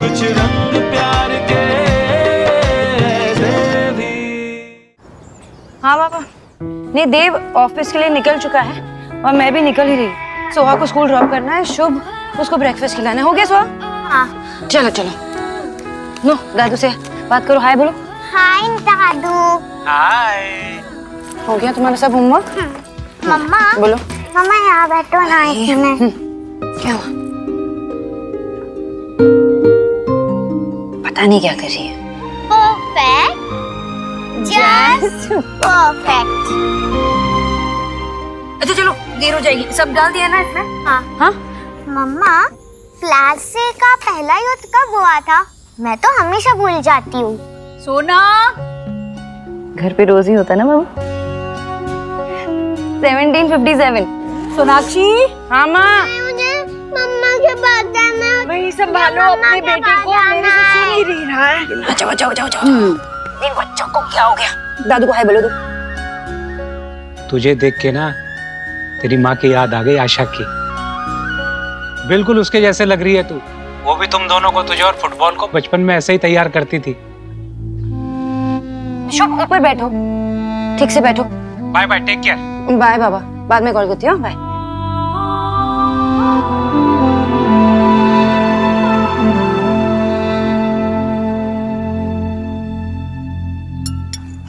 कुछ रंग प्यार के भी। हाँ पापा, नहीं देव ऑफिस के लिए निकल चुका है और मैं भी निकल ही रही। सोहा को स्कूल ड्रॉप करना है, शुभ उसको ब्रेकफास्ट खिलाना है। हो गया सोहा? हाँ। चलो चलो, लो दादू से बात करो, हाय बोलो। हाय दादू। हाय। हो गया तुम्हारा सब होमवर्क? मम्मा बोलो। मम्मा यहाँ बैठो ना एक मिनट। क्या हुआ? पता नहीं क्या कर रही है। Perfect, just perfect. अच्छा चलो, देर हो जाएगी। सब डाल दिया ना इसमें? हाँ। हाँ मम्मा, प्लास्टिक का पहला युद्ध कब हुआ था? मैं तो हमेशा भूल जाती हूँ। सोना, घर पे रोज ही होता ना बाबू। 1757। सोनाक्षी। हाँ माँ। मुझे मम्मा के पास जाना है। वही संभालो अपने बेटे को, मेरे से सुन ही नहीं रहा है। अच्छा जाओ जाओ जाओ। इन बच्चों को क्या हो गया? दादू को हाय बोलो दो। तुझे देख के ना तेरी माँ की याद आ गई, आशा की। बिल्कुल उसके जैसे लग रही है तू। वो भी तुम दोनों को, तुझे और फुटबॉल को बचपन में ऐसे ही तैयार करती थी। शुभ ऊपर बैठो, ठीक से बैठो। Bye bye, take care. Bye बाबा, बाद में कॉल करती हूँ। बाय।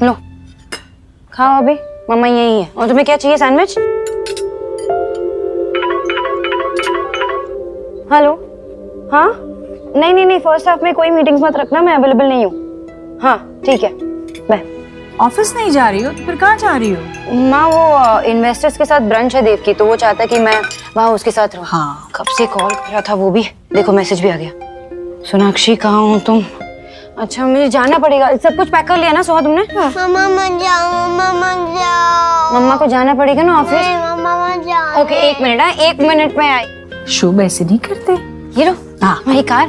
लो खाओ अभी, मम्मा यही है। और तुम्हें क्या चाहिए? सैंडविच? हेलो, हाँ नहीं नहीं नहीं, फर्स्ट हाफ में कोई मीटिंग्स मत रखना, मैं अवेलेबल नहीं हूँ। हाँ ठीक है, बाय। ऑफिस नहीं जा रही हो तो फिर कहाँ जा रही हो? माँ वो इन्वेस्टर्स के साथ ब्रंच है देव की, तो वो चाहता है कि मैं वहाँ उसके साथ रहूँ। हाँ। कब से कॉल कर रहा था वो भी, देखो मैसेज भी आ गया। सोनाक्षी कहाँ हो तुम? अच्छा मुझे जाना पड़ेगा। सब कुछ पैक कर लिया ना सोहा तुमने? मम्मा मत जाओ, मम्मा मत जाओ। मम्मा को जाना पड़ेगा ना ऑफिस। मम्मा मत जाओ। ओके एक मिनट, हाँ 1 मिनट में आई। शुभ ऐसे नहीं करते। ये लो, हाँ। वही कार,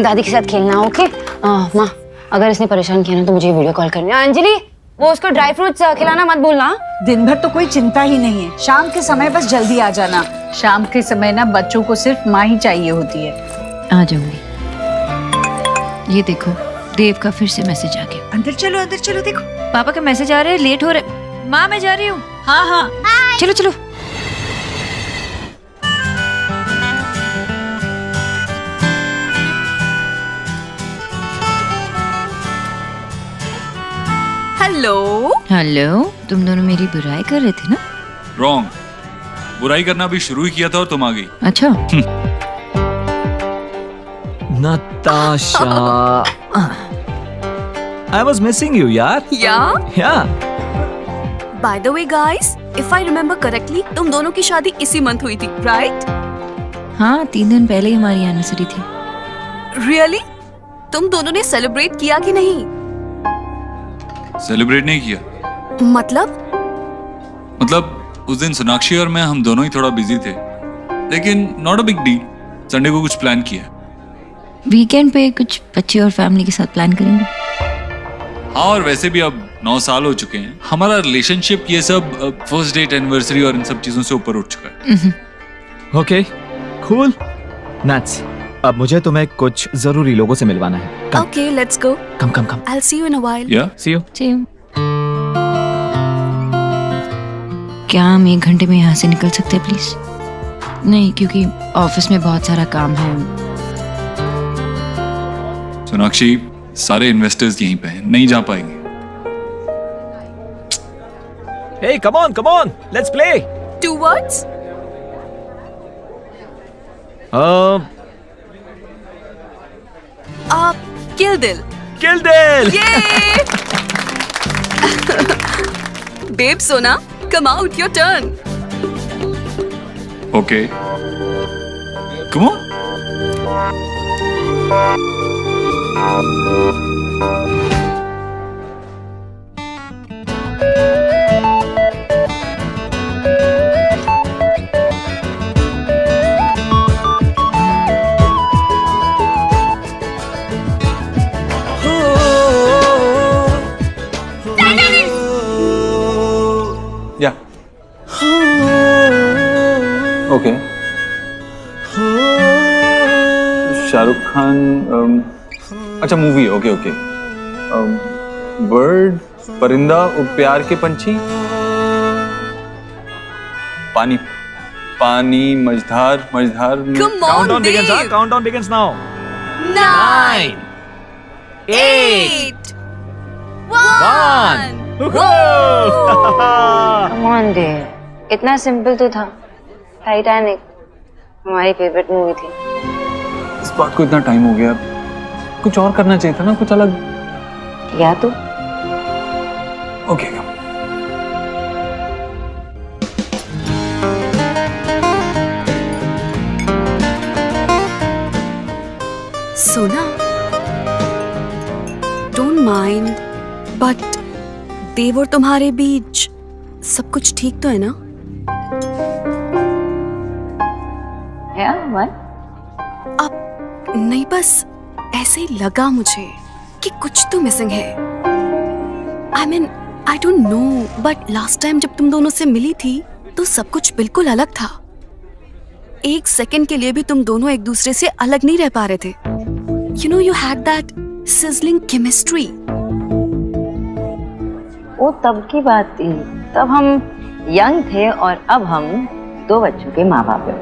दादी के साथ खेलना। ओके माँ, अगर इसने परेशान किया ना तो मुझे वीडियो कॉल करनी है। अंजलि वो उसको ड्राई फ्रूट्स खिलाना मत भूलना। दिन भर तो कोई चिंता ही नहीं है, शाम के समय बस जल्दी आ जाना। शाम के समय ना बच्चों को सिर्फ माँ ही चाहिए होती है। आ जाऊंगी। ये देखो देव का फिर से मैसेज आ गया। अंदर चलो देखो। पापा का मैसेज आ रहा है, लेट हो रहा। माँ मैं जा रही हूँ। हाँ हाँ। चलो चलो। हेलो। हेलो, तुम दोनों मेरी बुराई कर रहे थे ना? रॉन्ग, बुराई करना भी शुरू ही किया था और तुम आ गई। अच्छा। Natasha, I was missing you, यार। Yeah. By the way, guys, if I remember correctly, तुम दोनों की शादी इसी मंथ हुई थी, right? हाँ 3 दिन पहले ही हमारी एनिवर्सरी थी। Really? तुम दोनों ने सेलिब्रेट किया कि नहीं? सेलिब्रेट नहीं किया। मतलब उस दिन सोनाक्षी और मैं, हम दोनों ही थोड़ा बिजी थे, लेकिन not a big deal. Sunday को कुछ प्लान किया। वीकेंड पे कुछ बच्चे और फैमिली के साथ प्लान करेंगे। हाँ, और वैसे भी अब 9 साल हो चुके हैं हमारा रिलेशनशिप, ये सब फर्स्ट डेट, एनिवर्सरी और इन सब चीजों से ऊपर उठ चुका है। Okay, cool. Nuts. अब मुझे तुम्हें कुछ जरूरी लोगों से मिलवाना है। Come. Okay, let's go. Come. I'll see you in a while. या See you. क्या हम 1 घंटे में यहाँ से निकल सकते हैं प्लीज? नहीं, क्योंकि ऑफिस में बहुत सारा काम है। सोनाक्षी, सारे इन्वेस्टर्स यहीं पे हैं, नहीं जा पाएंगे। Hey, come on. Let's play. 2 words? Kill Dil. Kill Dil. Yay! Babe, Sona, come out, your turn. Okay. Come on. Yeah. Okay. Shahrukh Khan अच्छा मूवी ओके ओके बर्ड परिंदा प्यार के पंछी पानी पानी मझधार मझधार Come on, Countdown begins, Dave. huh? Countdown begins now. 9, 8, 1. Come on देव, इतना सिंपल तो था। टाइटैनिक हमारी फेवरेट मूवी थी। इस बात को इतना टाइम हो गया, कुछ और करना चाहिए था ना, कुछ अलग। या तो ओके सोना, डोंट माइंड, बट देव और तुम्हारे बीच सब कुछ ठीक तो है ना? अब नहीं, बस ऐसे ही लगा मुझे कि कुछ तो मिसिंग है। I mean I don't know, but last time जब तुम दोनों से मिली थी तो सब कुछ बिल्कुल अलग था। एक सेकंड के लिए भी तुम दोनों एक दूसरे से अलग नहीं रह पा रहे थे। You know, you had that sizzling chemistry. वो तब की बात थी, तब हम यंग थे और अब हम 2 बच्चों के माँ बाप हैं।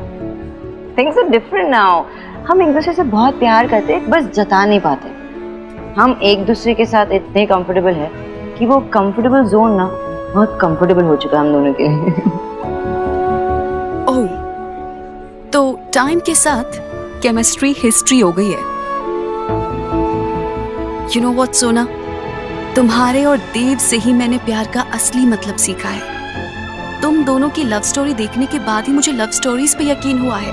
Things are different now. हम एक दूसरे से बहुत प्यार करते, बस जता नहीं पाते। हम एक दूसरे के साथ इतने कंफर्टेबल है कि वो कंफर्टेबल जोन ना बहुत कंफर्टेबल हो चुका है हम दोनों के लिए। ओह, तो टाइम के साथ केमिस्ट्री हिस्ट्री हो गई है। यू नो व्हाट सोना, तुम्हारे और देव से ही मैंने प्यार का असली मतलब सीखा है। तुम दोनों की लव स्टोरी देखने के बाद ही मुझे लव स्टोरीज पे यकीन हुआ है।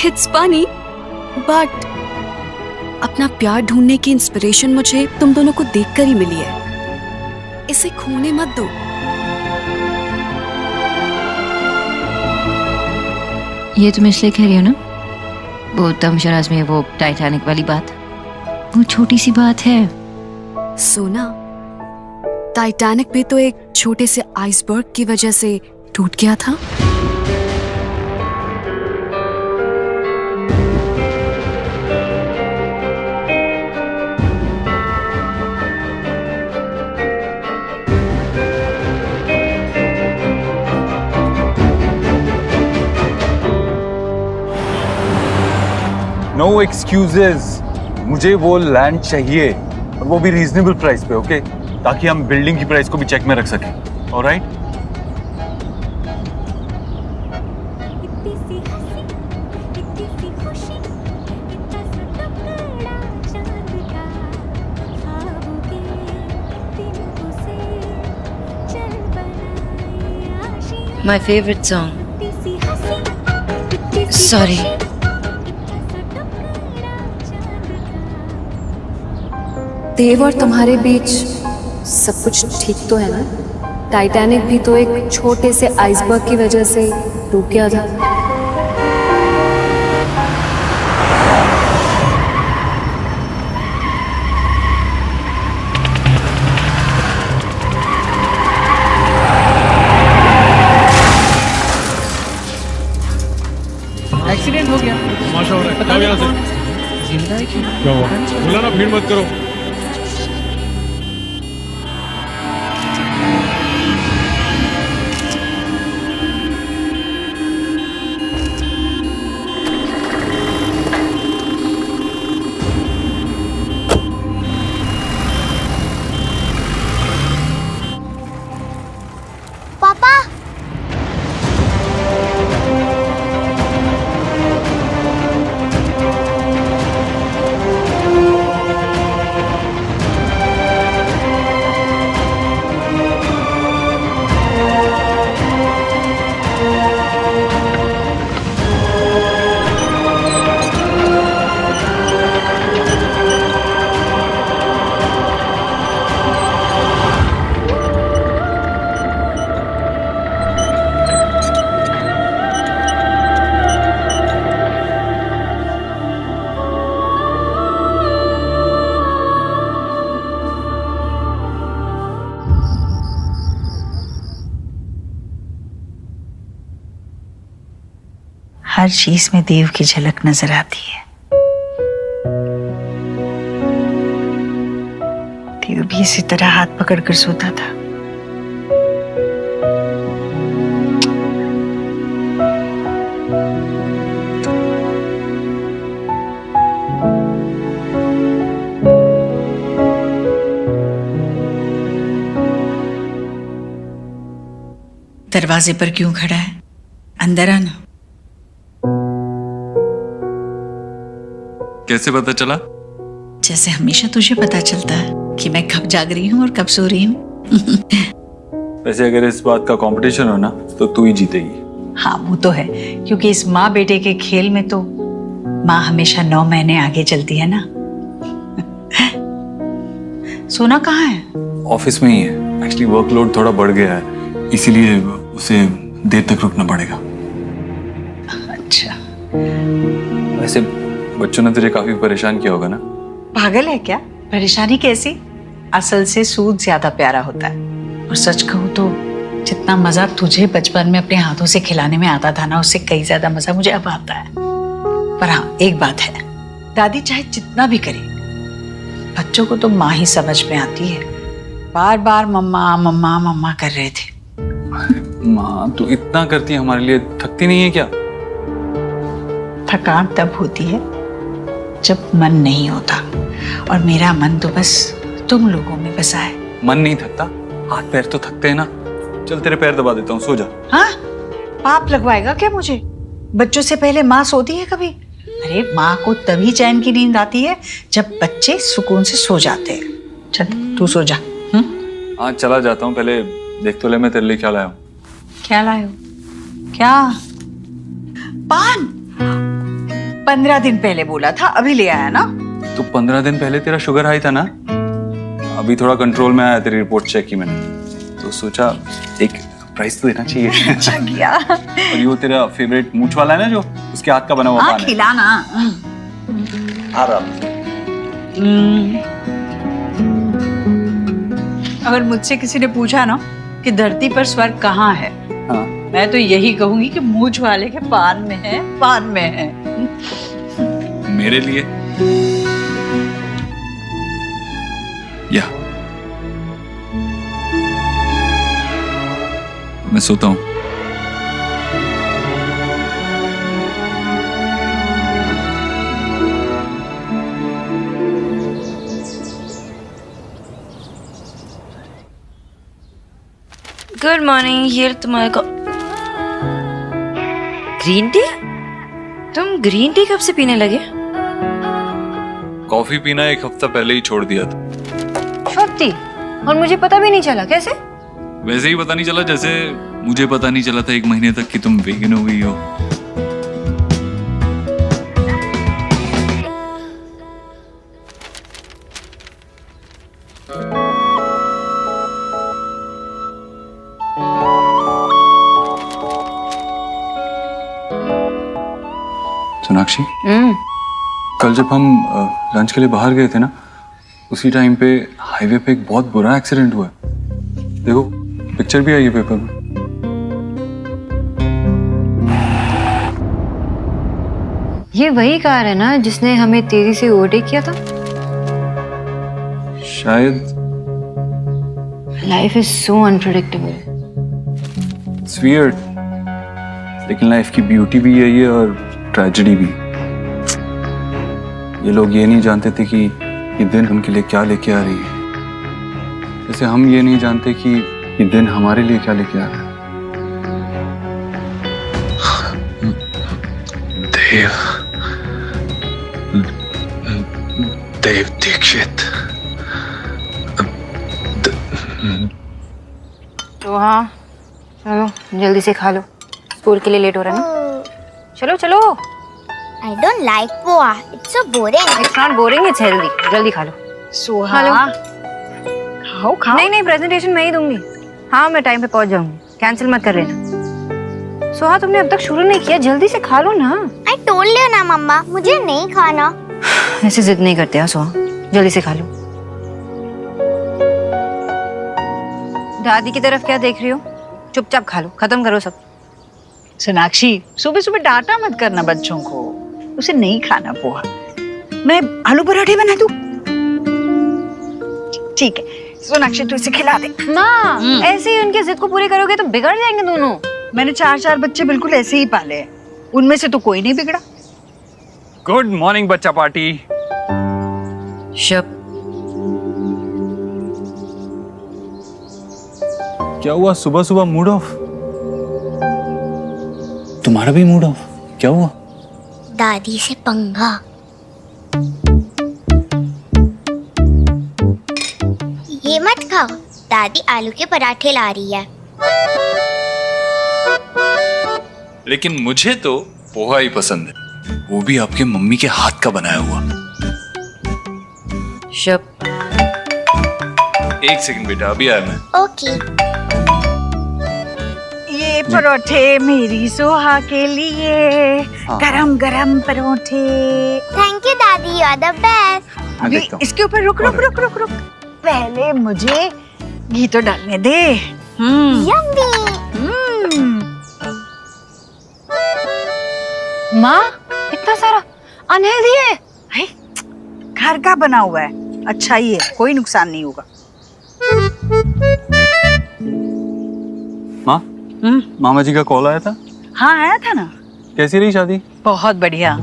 इट्स फनी, बट अपना प्यार ढूंढने की इंस्पिरेशन मुझे तुम दोनों को देखकर ही मिली है। इसे खोने मत दो। ये तुम इसलिए कह रही हो ना, वो तमशराज में वो टाइटैनिक वाली बात, वो छोटी सी बात है। सोना, टाइटैनिक भी तो एक छोटे से आइसबर्ग की वजह से टूट गया था। नो एक्सक्यूजेस, मुझे वो लैंड चाहिए और वो भी रीजनेबल प्राइस पे, ओके? ताकि हम बिल्डिंग की प्राइस को भी चेक में रख सकें। Alright? My favorite song. Sorry. देव और तुम्हारे बीच सब कुछ ठीक तो है ना? टाइटैनिक भी तो एक छोटे से आइसबर्ग की वजह से टूट गया था। एक्सीडेंट हो गया, तमाशा हो रहा है। जाओ यहाँ से। जिंदा है कि क्या हुआ? बोला ना भीड़ मत करो। पापा, हर चीज में देव की झलक नजर आती है। भी इसी तरह हाथ पकड़कर सोता था। दरवाजे पर क्यों खड़ा है? अंदर आना। कैसे पता चला? जैसे हमेशा तुझे पता चलता है कि मैं कब जाग रही हूँ और कब सो रही हूँ। वैसे अगर इस बात का कंपटीशन हो ना तो तू ही जीतेगी। हाँ वो तो है, क्योंकि इस माँ बेटे के खेल में तो माँ हमेशा 9 महीने आगे चलती है ना। सोना कहाँ है? ऑफिस में ही है। एक्चुअली वर्कलोड थोड़ा बढ़ गया है, इसीलिए उसे देर तक रुकना पड़ेगा। अच्छा। वैसे बच्चों ने तुझे काफी परेशान किया होगा ना? पागल है क्या? परेशानी कैसी? असल से सूद ज्यादा प्यारा होता है। और सच कहूँ तो जितना मजा तुझे बचपन में अपने हाथों से खिलाने में आता था ना, उससे कई ज्यादा मजा मुझे अब आता है। पर हाँ एक बात है, दादी चाहे जितना भी करे, बच्चों को तो माँ ही समझ में आती है। बार बार मम्मा मम्मा मम्मा कर रहे थे। माँ तू इतना करती है हमारे लिए, थकती नहीं है क्या? थकान तब होती है जब मन नहीं होता, और मेरा मन तो बस तुम लोगों में बसा है। मन नहीं थकता, हाथ पैर तो थकते हैं ना। चल तेरे पैर दबा देता हूँ, सो जा। हाँ? पाप लगवाएगा क्या मुझे? बच्चों से पहले माँ सोती है कभी? अरे माँ को तभी चैन की नींद आती है जब बच्चे सुकून से सो जाते हैं। चल तू सो जा। हाँ चला जाता हूँ, पहले देख तो ले मैं तेरे लिए क्या लाया हूँ। क्या लाए हो? क्या? पान? 15 दिन पहले बोला था, अभी ले आया ना? तो 15 दिन पहले तेरा शुगर हाई था ना? अभी थोड़ा कंट्रोल में आया, तेरी रिपोर्ट चेक की मैंने, तो सोचा एक प्राइस तो देना चाहिए। अच्छा किया। और ये तेरा फेवरेट मूंछ वाला है ना, जो उसके हाथ का बना हुआ पान है। खिलाना। आराम। अगर मुझसे किसी ने पूछा ना कि धरती पर स्वर्ग कहाँ है, हाँ। मैं तो यही कहूंगी कि मूंछ वाले के पान में है, पान में है। मेरे लिए या मैं सोता हूँ। गुड मॉर्निंग, ये तुम्हारे को ग्रीन टी? तुम ग्रीन टी कब से पीने लगे? कॉफी पीना 1 हफ्ता पहले ही छोड़ दिया था। छोटी, और मुझे पता भी नहीं चला। कैसे? वैसे ही पता नहीं चला जैसे मुझे पता नहीं चला था 1 महीने तक कि तुम वेगन हो गई हो। सोनाक्षी, कल जब हम लंच के लिए बाहर गए थे ना, उसी टाइम पे हाईवे पे एक बहुत बुरा एक्सीडेंट हुआ है। देखो पिक्चर भी आई है पेपर में। ये वही कार है ना जिसने हमें तेजी से ओवरटेक किया था? शायद। Life is so unpredictable. It's weird, लेकिन लाइफ की ब्यूटी भी यही है और ट्रेजेडी भी। ये लोग ये नहीं जानते थे कि ये दिन उनके लिए क्या लेके आ रही है, जैसे हम ये नहीं जानते कि ये दिन हमारे लिए क्या लेके आ रहा है। देव दीक्षित। तो हाँ चलो जल्दी से खा लो, स्कूल के लिए लेट हो रहा है ना। चलो चलो। I don't like poha. It's so boring. It's not boring, it's healthy. जल्दी खा लो। सोहा, खाओ खाओ। नहीं प्रेजेंटेशन मैं ही दूंगी। हाँ मैं टाइम पे पहुंच जाऊंगी, कैंसिल मत कर लेना। सोहा तुमने अब तक शुरू नहीं किया, जल्दी से खा लो ना। I told you ना मम्मा, मुझे नहीं खाना। ऐसे जिद नहीं करते हैं सोहा, जल्दी से खा लो। दादी की तरफ क्या देख रही हो? चुपचाप खा लो, खत्म करो सब। सोनाक्षी, सुबह सुबह डांटा मत करना बच्चों को, उसे नहीं खाना पोहा। मैं आलू पराठे बना दूं? ठीक है, सोनाक्षी तू इसे खिला दे। माँ ऐसे ही उनकी जिद को पूरी करोगे तो बिगड़ जाएंगे दोनों। मैंने 4 बच्चे बिल्कुल ऐसे ही पाले हैं, उनमें से तो कोई नहीं बिगड़ा। गुड मॉर्निंग बच्चा पार्टी। शब, क्या हुआ, सुबह सुबह मूड ऑफ? तुम्हारा भी मूड ऑफ? क्या हुआ? दादी से पंगा। ये मत खाओ, दादी आलू के पराठे ला रही है। लेकिन मुझे तो पोहा ही पसंद है, वो भी आपके मम्मी के हाथ का बनाया हुआ। शब, एक सेकंड बेटा, अभी आया मैं। ओके। ये परोठे मेरी सोहा के लिए, गरम गरम परोठे। थैंक यू दादी, यू आर द बेस्ट। अभी इसके ऊपर रुक रुक रुक रुक रुक, पहले मुझे घी तो डालने दे। यम्मी। माँ इतना सारा अनहेल्दी है। घर का बना हुआ है, अच्छा ही है, कोई नुकसान नहीं होगा। माँ, मामा जी का कॉल आया था? हाँ आया था ना। कैसी रही शादी? बहुत बढ़िया।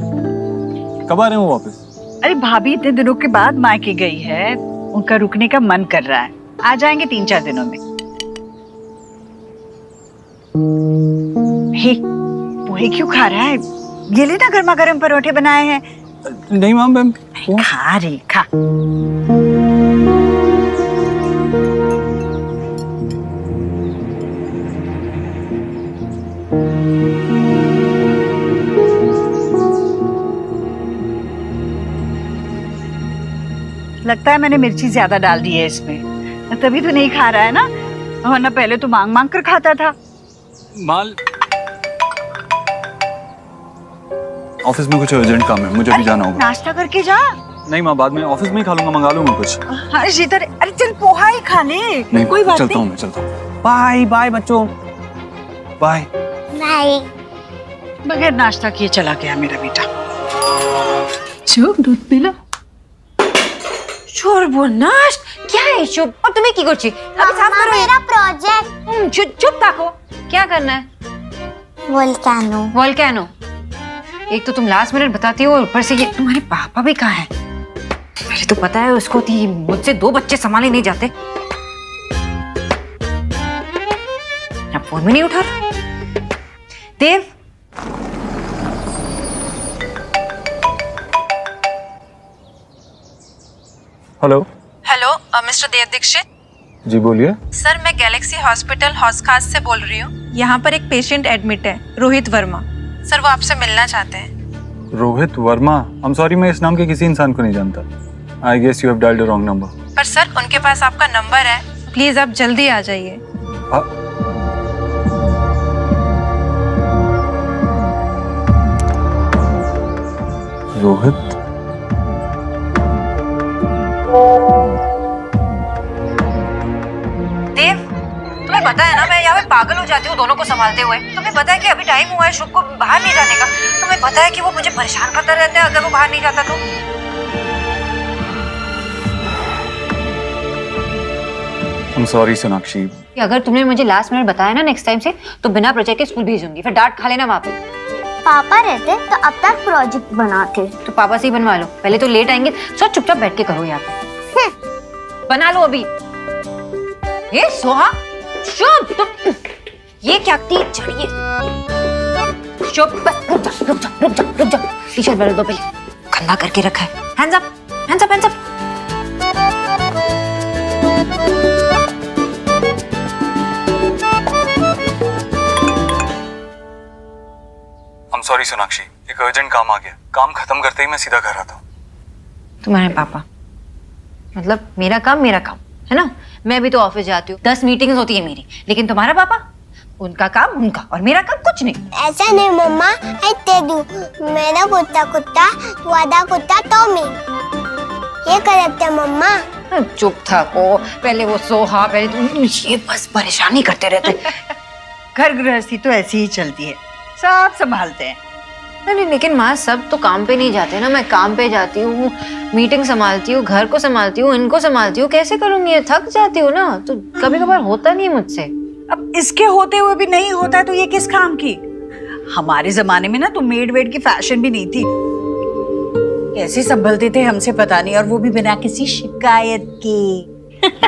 कब आ रहे हो वापस? अरे भाभी इतने दिनों के बाद मायके गई है, उनका रुकने का मन कर रहा है, आ जाएंगे 3-4 दिनों में। हे, पोहे क्यों खा रहा है? ये ले ना, गर्मा गर्म परोठे बनाए हैं। नहीं मैम, खा रे खा। लगता है मैंने मिर्ची ज्यादा डाल दी है इसमें, तभी तो नहीं खा रहा है ना, वरना पहले तो मांग मांग कर खाता था। माल ऑफिस में कुछ अर्जेंट काम है, मुझे भी जाना होगा। नाश्ता करके जा। नहीं माँ, बाद में ऑफिस में ही खा लूंगा, मंगा लूंगा कुछ। हाँ शीतल, अरे चल पोहा ही खा ले। नहीं, कोई बात चलता हूँ, मैं चलता हूँ। बाय बाय बच्चों, बाय बाय। बगैर नाश्ता किए चला गया मेरा बेटा। चुप, दूध पी लो। সর্বনাশ क्या है शुभ? और तुम्हें की করছি? अभी साफ मम्मा, करो। मेरा प्रोजेक्ट। चुप ताको। क्या करना है? वोल्केनो। वोल्केनो। एक तो तुम लास्ट मिनट बताती हो, ऊपर से ये तुम्हारे पापा भी कहाँ हैं? मुझे तो पता है उसको थी, मुझसे 2 बच्चे संभाले नहीं जाते। अब फोन में नहीं उठा रहा। देव, हेलो। हेलो मिस्टर देव दीक्षित। जी बोलिए। सर मैं गैलेक्सी हॉस्पिटल हॉस्खास से बोल रही हूँ। यहाँ पर एक पेशेंट एडमिट है, रोहित वर्मा। सर वो आपसे मिलना चाहते हैं। Rohit Verma? I am sorry, मैं इस नाम के किसी इंसान को नहीं जानता। I guess you have dialled the wrong number. पर सर उनके पास आपका नंबर है, प्लीज आप जल्दी आ जाइए। रोहित? देव, तुम्हें पता है ना मैं यहाँ पे पागल हो जाती हूँ दोनों को संभालते हुए। तुम्हें पता है कि अभी टाइम हुआ है शुभ को बाहर नहीं जाने का। तुम्हें पता है कि वो मुझे परेशान करता रहता है अगर वो बाहर नहीं जाता तो। I'm sorry Sonakshi. अगर तुमने मुझे लास्ट मिनट बताया ना नेक्स्ट टाइम से, तो बिना प्रोजेक्ट के स्कूल भेजूंगी, फिर डांट खा लेना वहाँ पे। पापा रहते तो अब तक प्रोजेक्ट बनाते। तो पापा से ही बनवा लो, पहले तो लेट आएंगे। सो चुपचाप बैठ के करो यहाँ पे। बना लो अभी। ये सोहा, शुभ, तुम ये क्या की चढ़िए? शुभ बस रुक जा रुक जा रुक जा रुक जा। टी-शर्ट बदल दो पहले, गंदा करके रखा है। Hands up hands up hands up. I'm sorry Sonakshi, एक अर्जेंट काम आ गया। काम खत्म करते ही मैं सीधा घर आता हूँ। तुम्हारे पापा मतलब मेरा काम है ना? मैं भी तो ऑफिस जाती हूँ, 10 मीटिंग्स होती है मेरी, लेकिन तुम्हारा पापा, उनका काम उनका और मेरा काम कुछ नहीं। ऐसा नहीं मम्मा, I tell you, मेरा कुत्ता कुत्ता, वादा कुत्ता टॉमी। ये करेक्ट है मम्मा। चुप था को, पहले वो सोहा, पहले तुम, ये बस परेशानी करते रहते। घर गृहस्थी तो ऐसी ही चलती है, सब संभालते हैं। नहीं लेकिन माँ सब तो काम पे नहीं जाते ना, मैं काम पे जाती हूँ, मीटिंग संभालती हूँ, घर को संभालती हूँ, इनको संभालती हूँ, कैसे करूंगी? ये थक जाती हूँ ना, तो कभी कभार होता नहीं मुझसे। अब इसके होते हुए भी नहीं होता है तो ये किस काम की? हमारे जमाने में ना तो मेड वेड की फैशन भी नहीं थी, कैसे संभलते थे हमसे पता नहीं, और वो भी बिना किसी शिकायत के।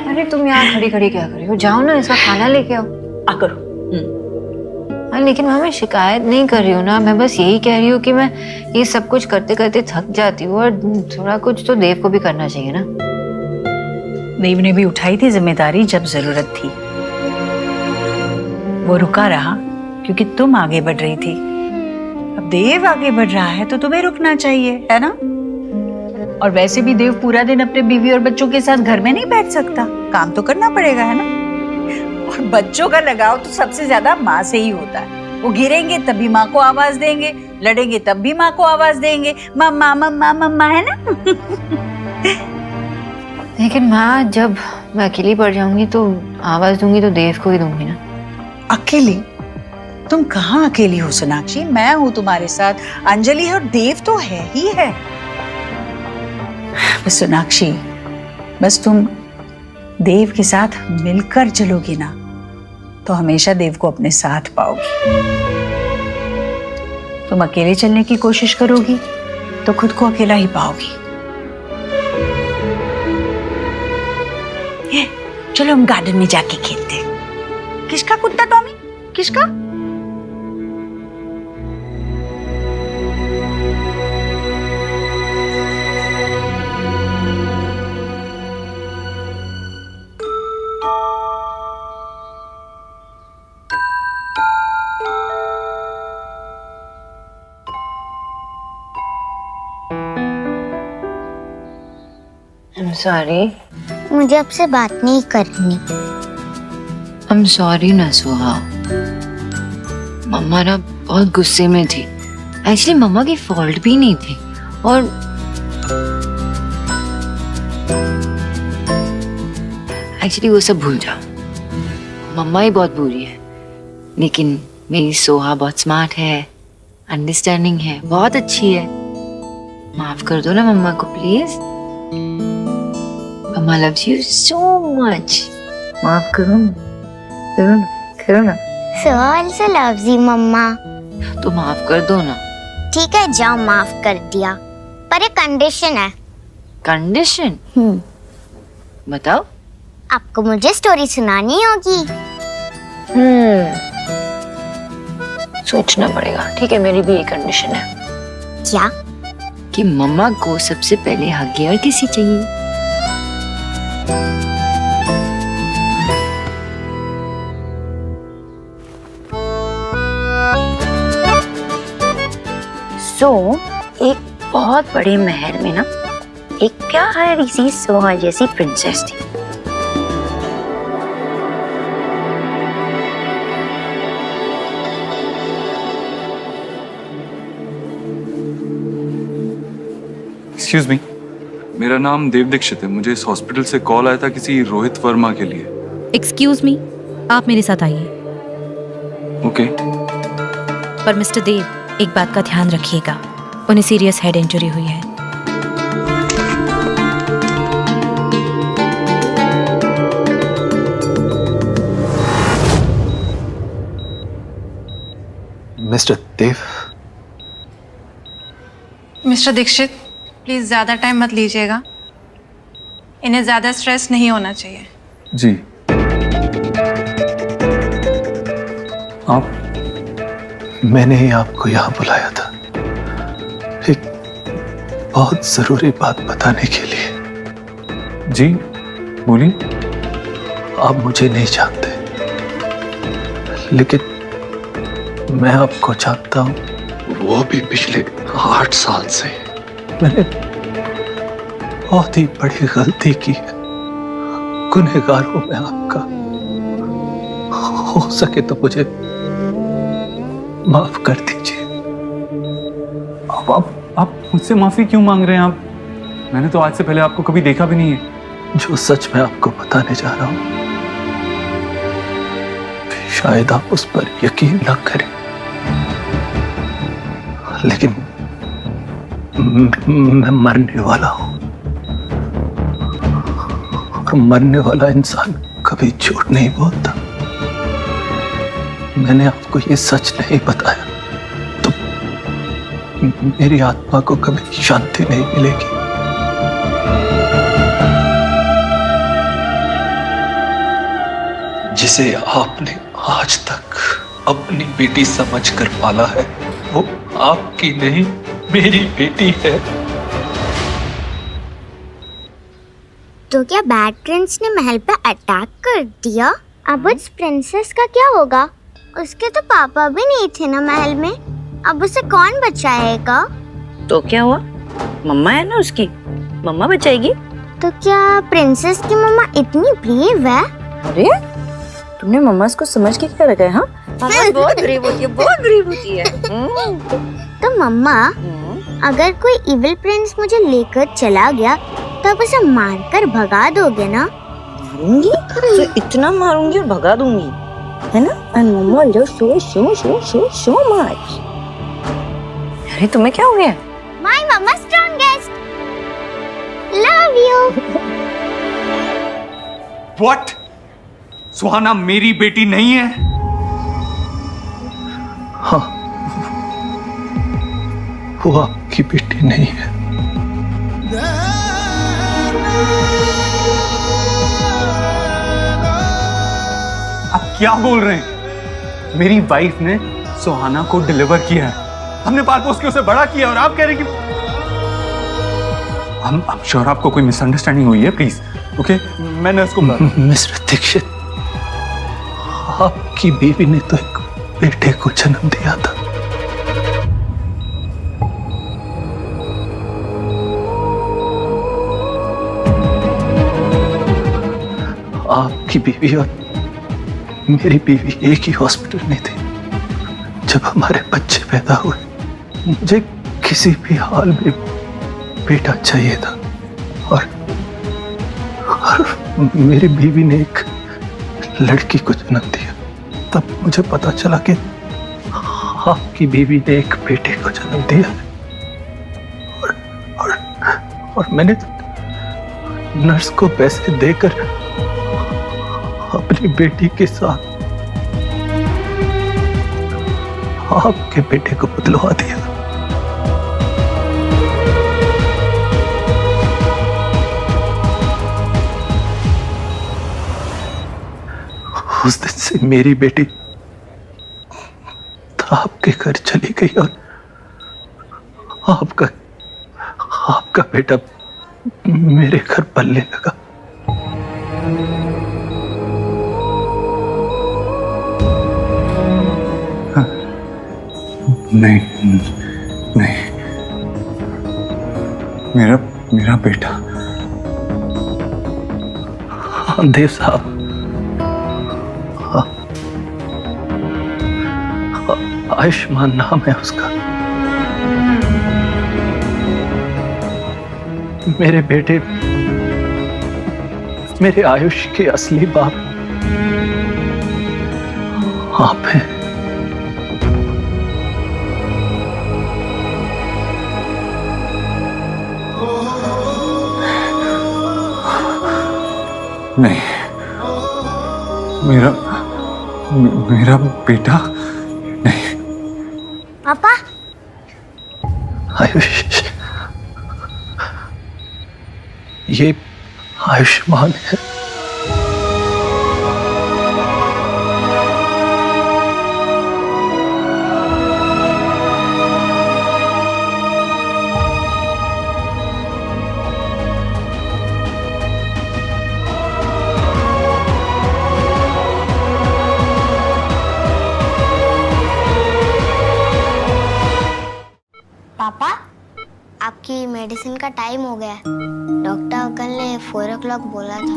अरे तुम यहाँ खड़ी खड़ी क्या कर रही हो? जाओ ना, इसका खाना लेके आओ। करो। लेकिन मैं शिकायत नहीं कर रही हूँ ना, मैं बस यही कह रही हूँ कि मैं ये सब कुछ करते करते थक जाती हूँ और थोड़ा कुछ तो देव को भी करना चाहिए ना। देव ने भी उठाई थी जिम्मेदारी जब जरूरत थी, वो रुका रहा क्योंकि तुम आगे बढ़ रही थी। अब देव आगे बढ़ रहा है तो तुम्हें रुकना चाहिए, है ना? और वैसे भी देव पूरा दिन अपने बीवी और बच्चों के साथ घर में नहीं बैठ सकता, काम तो करना पड़ेगा, है ना? और बच्चों का लगाव तो सबसे ज्यादा माँ से ही होता है। वो गिरेंगे तभी माँ को आवाज देंगे, लड़ेंगे तब भी माँ को आवाज देंगे, मम्मा मम्मा मम्मा, है ना? लेकिन माँ जब मैं अकेली पड़ जाऊंगी तो आवाज दूंगी तो देव को ही दूंगी ना। अकेली? तुम कहाँ अकेली हो सोनाक्षी, मैं हूँ तुम्हारे साथ, अंजलि है और देव तो है ही है। बस सोनाक्षी, बस तुम देव के साथ मिलकर चलोगी ना तो हमेशा देव को अपने साथ पाओगी। तुम अकेले चलने की कोशिश करोगी तो खुद को अकेला ही पाओगी। चलो हम गार्डन में जाके खेलते हैं। किसका कुत्ता टॉमी? किसका? सॉरी, मुझे आपसे बात नहीं करनी। I'm sorry ना सुहा, मम्मा ना बहुत गुस्से में थी। एक्चुअली मम्मा की फॉल्ट भी नहीं थी, और एक्चुअली वो सब भूल जाओ, मम्मा ही बहुत बुरी है, लेकिन मेरी सोहा बहुत स्मार्ट है, अंडरस्टैंडिंग है, बहुत अच्छी है। माफ कर दो ना मम्मा को please. Mamma loves you so much. माफ करो ना, करो ना, करो ना। So also loves you, मम्मा। तो माफ कर दो ना। ठीक है, जाओ, माफ कर दिया, पर एक कंडीशन है। कंडीशन? बताओ। आपको मुझे स्टोरी सुनानी होगी। सोचना पड़ेगा। ठीक है, मेरी भी एक कंडीशन है। क्या? कि मम्मा को सबसे पहले हगियर किसी चाहिए। एक बहुत बड़े महल में ना एक प्यारी सी सोहा जैसी प्रिंसेस थी। एक्सक्यूज मी, मेरा नाम देव दीक्षित है। मुझे इस हॉस्पिटल से कॉल आया था किसी रोहित वर्मा के लिए। एक्सक्यूज मी, आप मेरे साथ आइए। ओके। पर मिस्टर देव, एक बात का ध्यान रखिएगा, उन्हें सीरियस हेड इंजरी हुई है। Mister Dev. Mister Dikshit, please ज्यादा टाइम मत लीजिएगा, इन्हें ज्यादा स्ट्रेस नहीं होना चाहिए। जी। आप? मैंने ही आपको यहाँ बुलाया था एक बहुत जरूरी बात बताने के लिए। जी बोलिए। आप मुझे नहीं जानते, लेकिन मैं आपको जानता हूँ, वो भी पिछले 8 साल से। मैंने बहुत ही बड़ी गलती की है, गुनहगार हूं मैं आपका। हो सके तो मुझे माफ कर दीजिए। आप मुझसे माफी क्यों मांग रहे हैं? आप, मैंने तो आज से पहले आपको कभी देखा भी नहीं है। जो सच मैं आपको बताने जा रहा हूं, शायद आप उस पर यकीन न करें, लेकिन मैं मरने वाला हूं, और मरने वाला इंसान कभी झूठ नहीं बोलता। मैंने आपको ये सच नहीं बताया तो मेरी आत्मा को कभी शांति नहीं मिलेगी। जिसे आपने आज तक अपनी बेटी समझकर पाला है, वो आपकी नहीं मेरी बेटी है। तो क्या बैड प्रिंस ने महल पे अटैक कर दिया? अब उस प्रिंसेस का क्या होगा? उसके तो पापा भी नहीं थे ना महल में, अब उसे कौन बचाएगा? तो क्या हुआ, मम्मा है ना उसकी, मम्मा बचाएगी। तो क्या प्रिंसेस की मम्मा इतनी ब्रेव है? अरे तुमने मम्मा को समझ के क्या रखा है? हाँ, मम्मा बहुत ब्रेव होती है, बहुत ब्रेव होती है। तो मम्मा, अगर कोई इविल प्रिंस मुझे लेकर चला गया तो आप उसे मारकर भगा दोगे ना? मारूंगी तो इतना मारूंगी और भगा दूंगी, है ना? And mamma love so much. अरे तुम्हें क्या हो गया? My mamma strongest, love you. What? Suhana मेरी बेटी नहीं है? हाँ, वो आपकी बेटी नहीं है। आप क्या बोल रहे हैं? मेरी वाइफ ने सुहाना को डिलीवर किया है, हमने पाल पोस के उसे बड़ा किया, और आप कह रहे हैं कि हम श्योर आपको कोई मिसअंडरस्टैंडिंग हुई है। प्लीज ओके, मैंने उसको मिस्टर दीक्षित, आपकी बीवी ने तो एक बेटे को जन्म दिया था। आपकी बीवी और मेरी बीवी एक ही हॉस्पिटल में थी जब हमारे बच्चे पैदा हुए। मुझे किसी भी हाल में बेटा चाहिए था, और मेरी बीवी ने एक लड़की को जन्म दिया। तब मुझे पता चला कि आपकी बीवी ने एक बेटे को जन्म दिया है, और मैंने नर्स को पैसे देकर अपनी बेटी के साथ आपके बेटे को बदलवा दिया। उस दिन से मेरी बेटी आपके घर चली गई, और आपका बेटा मेरे घर पलने लगा। नहीं नहीं, मेरा बेटा। हाँ देव साहब, आयुष्मान नाम है उसका। मेरे बेटे मेरे आयुष के असली बाप आप हैं। नहीं, मेरा बेटा नहीं। पापा, आयुष, ये आयुष्मान है। पापा, आपकी मेडिसिन का टाइम हो गया है। डॉक्टर अंकल ने 4 o'clock बोला था।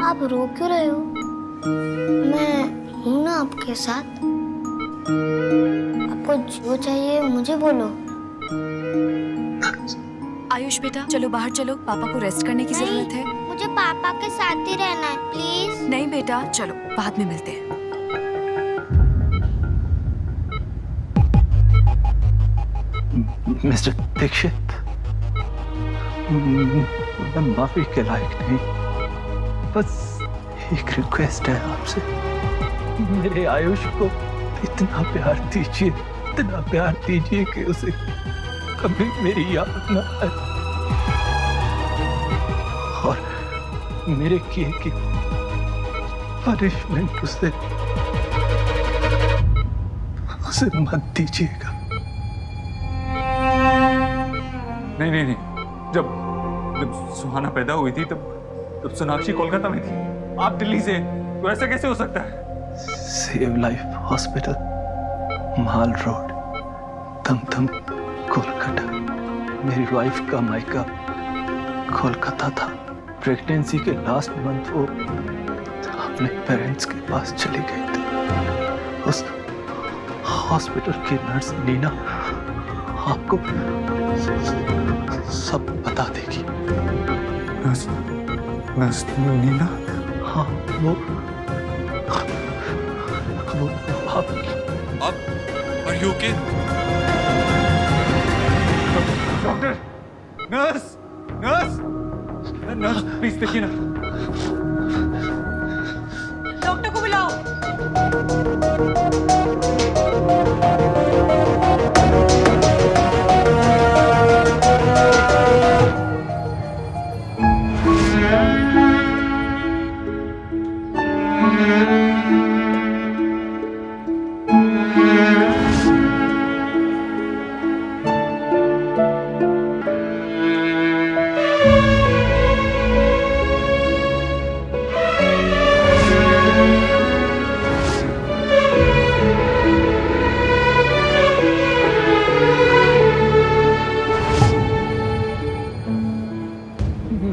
आप रो क्यों रहे हो? मैं हूं ना आपके साथ। आपको जो चाहिए मुझे बोलो। आयुष बेटा, चलो बाहर चलो, पापा को रेस्ट करने की जरूरत है। मुझे पापा के साथ ही रहना है, प्लीज। नहीं बेटा, चलो बाद में मिलते हैं। मिस्टर दीक्षित, मैं माफी के लायक नहीं, बस एक रिक्वेस्ट है आपसे, मेरे आयुष को इतना प्यार दीजिए कि उसे कभी मेरी याद न आए और मेरे किए की पनिशमेंट उसे मत दीजिएगा। नहीं, जब सुहाना पैदा हुई थी तब सोनाक्षी कोलकाता में थी, आप दिल्ली से, तो ऐसा कैसे हो सकता है? सेव लाइफ हॉस्पिटल, माल रोड, दमदम, कोलकाता। मेरी वाइफ का मायका कोलकाता था। प्रेगनेंसी के लास्ट मंथ वो अपने पेरेंट्स के पास चली गई थी। उस हॉस्पिटल की नर्स नीना आपको सब बता देगी। नर्स नीना? हाँ, वो आप Are you okay? Doctor, nurse, please देखिए ना। डॉक्टर को बुलाओ।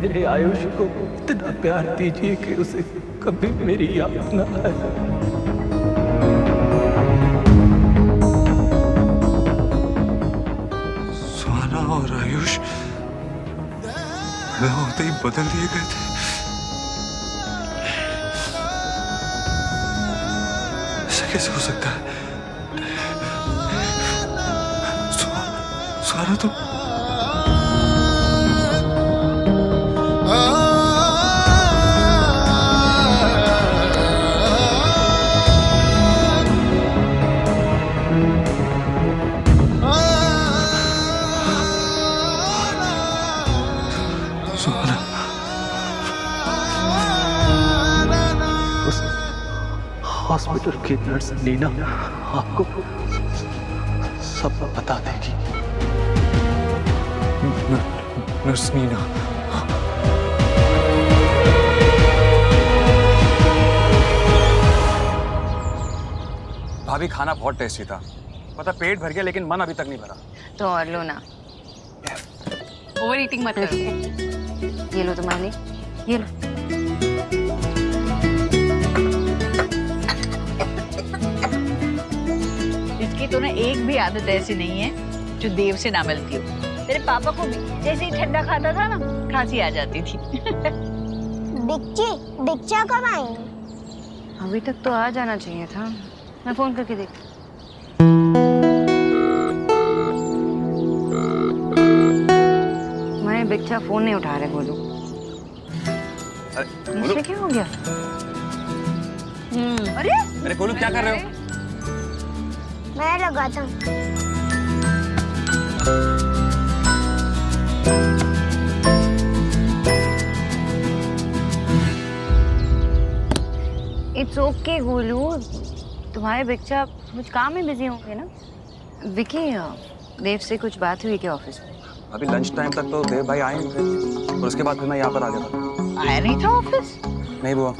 मेरे आयुष को इतना प्यार दीजिए कि उसे कभी मेरी याद न आए। सुहाना और आयुष मैं होते ही बदल दिए गए थे। ऐसा कैसे हो सकता है? सुहाना तो हॉस्पिटल की नर्स नीना आपको सब बता देगी। नर्स नीना? भाभी, खाना बहुत टेस्टी था, पता पेट भर गया लेकिन मन अभी तक नहीं भरा। तो और लो ना। ओवर ईटिंग मत करो। ये लो तुम्हारे लिए, ये लो। इसकी तो ना एक भी आदत ऐसी नहीं है जो देव से ना मिलती हो। तेरे पापा को भी जैसे ही ठंडा खाता था ना, खांसी आ जाती थी। दीक्षा कब आएंगी? अभी तक तो आ जाना चाहिए था, मैं फोन करके देख। मैं बिच्छा फोन नहीं उठा रहे, बोलो। मुझे क्या हो गया? अरे गोलू, क्या कर रहे हो? मैं लगाता हूँ। इट्स ओके गोलू, तुम्हारे बच्चा कुछ काम में बिजी होंगे ना। विकी, देव से कुछ बात हुई क्या ऑफिस में? अभी लंच टाइम तक तो देव भाई आए नहीं थे और उसके बाद फिर मैं यहाँ पर आ गया था। आया नहीं था ऑफिस? नहीं बुआ।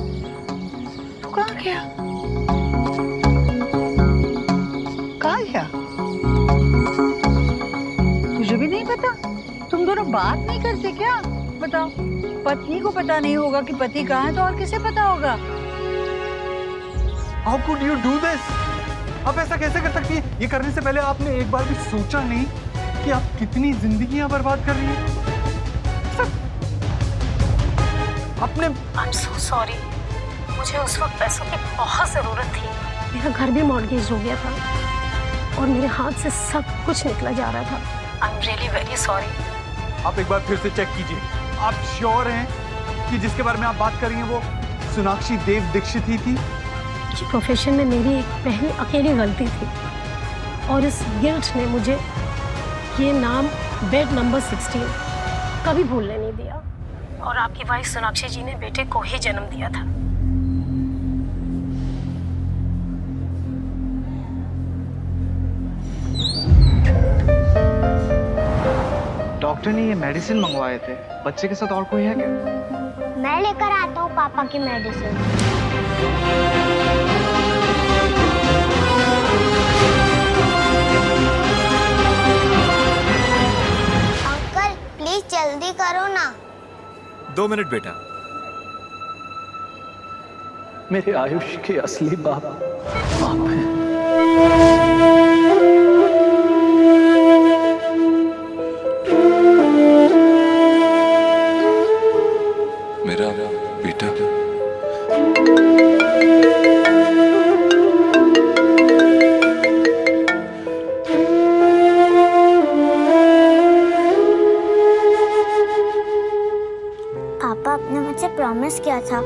तू कहाँ गया? कहाँ गया? मुझे भी नहीं पता। तुम दोनों बात नहीं करते क्या? बताओ, पत्नी को पता नहीं होगा कि पति कहाँ है तो और किसे पता होगा? How could you do this? आप ऐसा कैसे कर सकती हैं? ये करने से पहले आपने एक बार भी सोचा नहीं कि आप कितनी जिंदगियां बर्बाद कर रही हैं? आपने I'm so sorry. मुझे उस वक्त पैसों की बहुत जरूरत थी। मेरा घर भी मॉर्गेज हो गया था और मेरे हाथ से सब कुछ निकला जा रहा था। I am really very sorry. आप एक बार फिर से चेक कीजिए। आप श्योर हैं कि जिसके बारे में आप बात कर रही हैं वो सोनाक्षी देव दीक्षित ही थी? इस प्रोफेशन में मेरी एक पहली अकेली गलती थी और इस गिल्ट ने मुझे ये नाम बेड नंबर 16 कभी भूलने नहीं दिया। और आपकी वाइफ सोनाक्षी जी ने बेटे को ही जन्म दिया था। डॉक्टर ने ये मेडिसिन मंगवाए थे। बच्चे के साथ और कोई है क्या? मैं लेकर आता हूँ पापा की मेडिसिन। अंकल प्लीज जल्दी करो ना। 2 मिनट बेटा। मेरे आयुष के असली बाप आप हैं। मेरा बेटा। पापा आपने मुझसे प्रॉमिस किया था।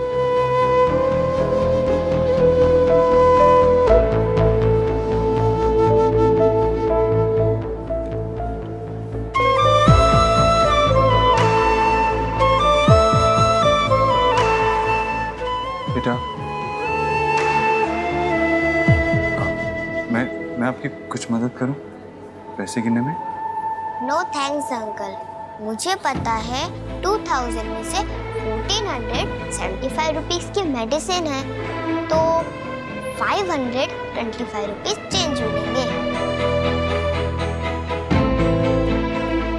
बेटा मैं आपकी कुछ मदद करूं पैसे गिनने में? नो थैंक्स अंकल, मुझे पता है 2000 में से 1475 रुपीस की मेडिसिन है तो 525 रुपीस चेंज मिलेंगे।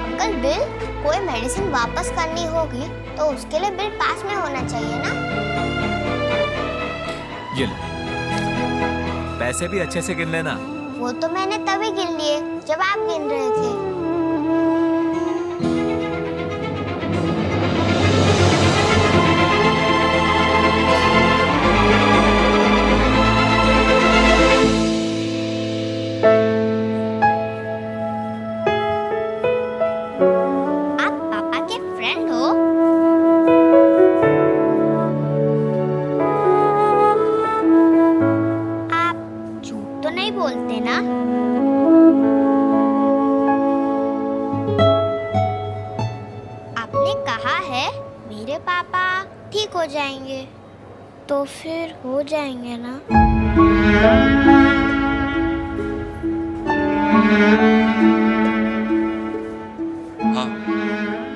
अंकल बिल कोई मेडिसिन वापस करनी होगी तो उसके लिए बिल पास में होना चाहिए ना। ये ले। पैसे भी अच्छे से गिन लेना। वो तो मैंने तभी गिन लिए जब आप गिन रहे थे। आप पापा के फ्रेंड हो? आप झूठ तो नहीं बोलते ना? आपने कहा है मेरे पापा ठीक हो जाएंगे तो फिर हो जाएंगे ना? हाँ।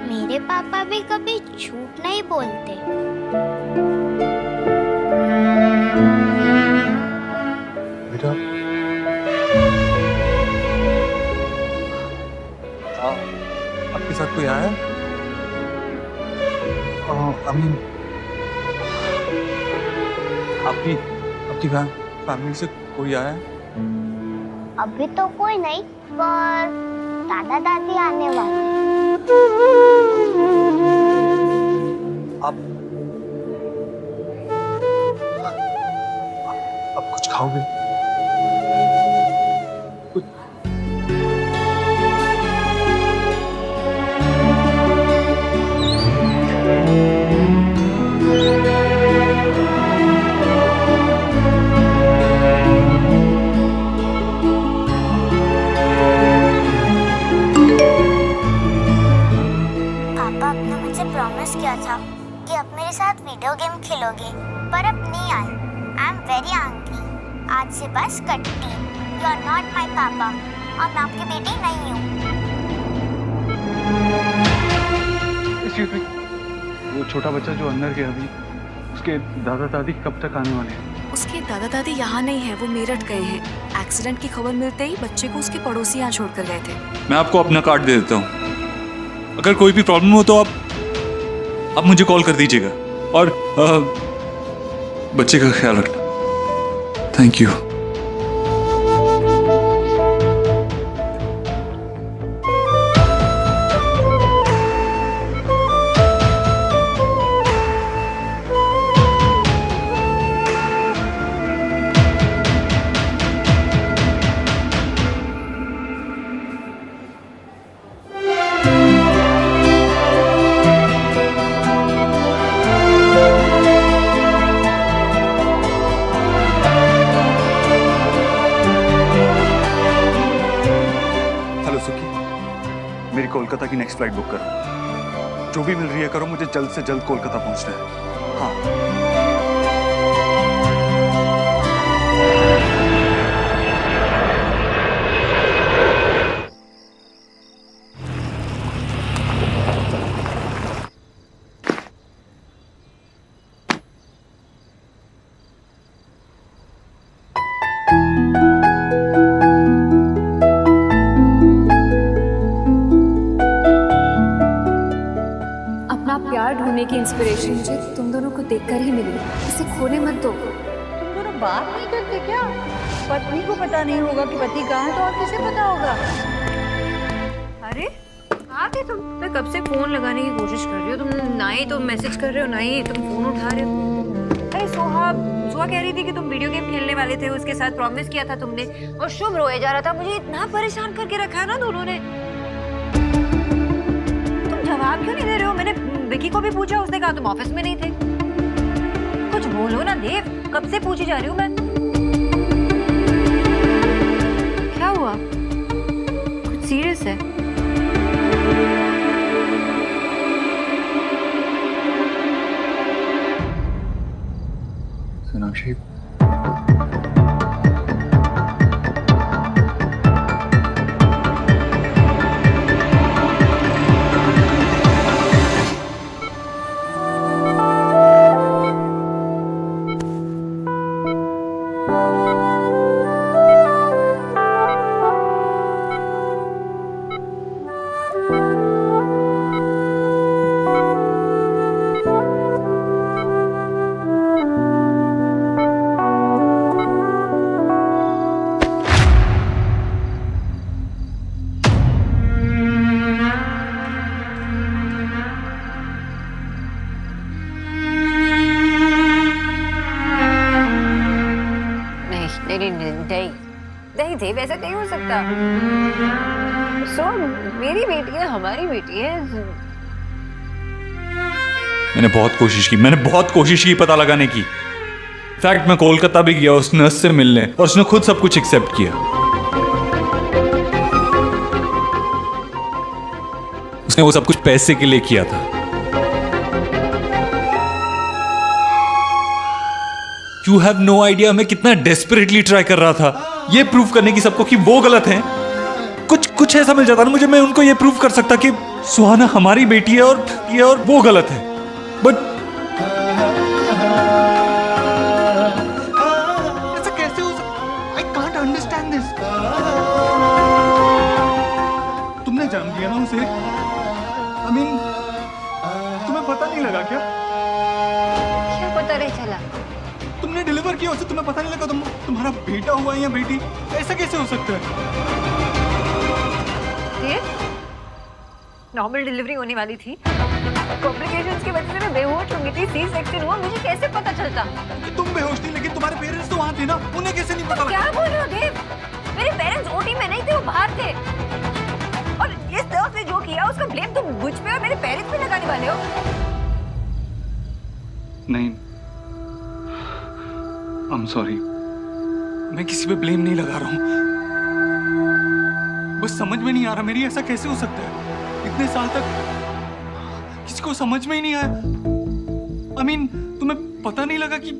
मेरे पापा भी कभी झूठ नहीं बोलते। बेटा आपके साथ कोई आया? अमीन आपकी फैमिली से कोई आया? अभी तो कोई नहीं पर दादा दादी आने वाले। आप कुछ खाओगे? पापा आपने मुझे प्रॉमिस किया था कि आप मेरे साथ वीडियो गेम खेलोगे पर अब नहीं आए। I am very angry. आज से बस कट्टी। यू आर नॉट माई पापा और मैं आपकी बेटी नहीं हूँ। वो छोटा बच्चा जो अंदर गया अभी उसके दादा दादी कब तक आने वाले हैं? उसके दादा दादी यहाँ नहीं है, वो मेरठ गए हैं। एक्सीडेंट की खबर मिलते ही बच्चे को उसके पड़ोसी यहाँ छोड़कर गए थे। मैं आपको अपना कार्ड दे देता हूँ। अगर कोई भी प्रॉब्लम हो तो आप मुझे कॉल कर दीजिएगा और बच्चे का ख्याल रखना। Thank you. हेलो सुखी, मेरी कोलकाता की नेक्स्ट फ्लाइट बुक करो। जो भी मिल रही है करो, मुझे जल्द से जल्द कोलकाता पहुंचना है। हाँ। अपना प्यार ढूंढने की इंस्पिरेशन मुझे तुम दोनों को देखकर ही मिली। इसे खोने मत दो। तुम दोनों बात नहीं करते क्या? पत्नी को पता नहीं होगा कि पति कहाँ है तो और किसे पता होगा? अरे कहाँ थे तुम? मैं कब से फोन लगाने की कोशिश कर रही हो, तुम ना ही तो मैसेज कर रहे हो ना ही तुम फोन उठा रहे हो। अरे सोहा कह रही थी कि तुम वीडियो गेम खेलने वाले थे, उसके साथ प्रॉमिस किया था तुमने, और शुभ रोए जा रहा था। मुझे इतना परेशान करके रखा है ना दोनों ने। तुम जवाब क्यों नहीं दे रहे हो? मैंने विकी को भी पूछा, उसने कहा तुम ऑफिस में नहीं थे। कुछ बोलो ना देव, कब से पूछी जा रही हूँ मैं। क्या हुआ? कुछ सीरियस है? सोनाक्षी, नहीं देव, ऐसा नहीं हो सकता। सो मेरी बेटी है, हमारी बेटी है। मैंने बहुत कोशिश की पता लगाने की। इनफैक्ट मैं कोलकाता भी गया उस नर्स से मिलने, और उसने खुद सब कुछ एक्सेप्ट किया। उसने वो सब कुछ पैसे के लिए किया था। You have no idea मैं कितना डेस्परेटली ट्राई कर रहा था ये प्रूव करने की सबको कि वो गलत हैं। कुछ ऐसा मिल जाता ना मुझे, मैं उनको ये प्रूव कर सकता कि सुहाना हमारी बेटी है और वो गलत है। बट ऐसा कैसे हो सकता? I can't understand this. तुमने जान दिया ना उसे? I mean, तुम्हें पता नहीं लगा क्या? क्या पता नहीं चला? तुमने डिलीवर किया उसे, तुम्हें पता नहीं लगा तुम्हारा बेटा हुआ है या बेटी? ऐसा कैसे हो सकता है? ये नॉर्मल डिलीवरी होने वाली थी, कॉम्प्लिकेशंस की वजह से मैं बेहोश हो गई थी, सी सेक्शन हुआ, मुझे कैसे पता चलता? तुम बेहोश थी लेकिन तुम्हारे पेरेंट्स तो वहाँ थे ना, उन्हें कैसे नहीं पता? क्या बोल रहे हो देव? मेरे पेरेंट्स ओटी में नहीं थे, वो बाहर थे। और इस नर्स ने जो किया उसका ब्लेम तुम मुझ पे और मेरे पेरेंट्स पे लगाने वाले हो? नहीं, I'm sorry, मैं किसी पे ब्लेम नहीं लगा रहा हूँ। बस समझ में नहीं आ रहा मेरी, ऐसा कैसे हो सकता है? इतने साल तक किसी को समझ में ही नहीं आया। I mean, तुम्हें पता नहीं लगा कि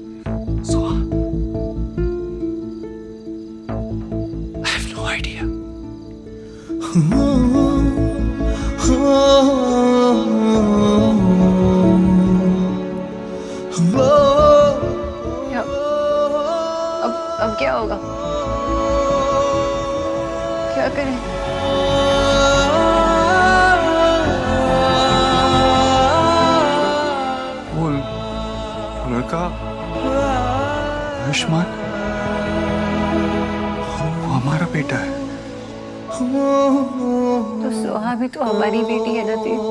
I have no idea. अब क्या होगा? क्या करें? वो लड़का आयुष्मान, वो हमारा बेटा है। तो सोहा भी तो हमारी बेटी है ना देव।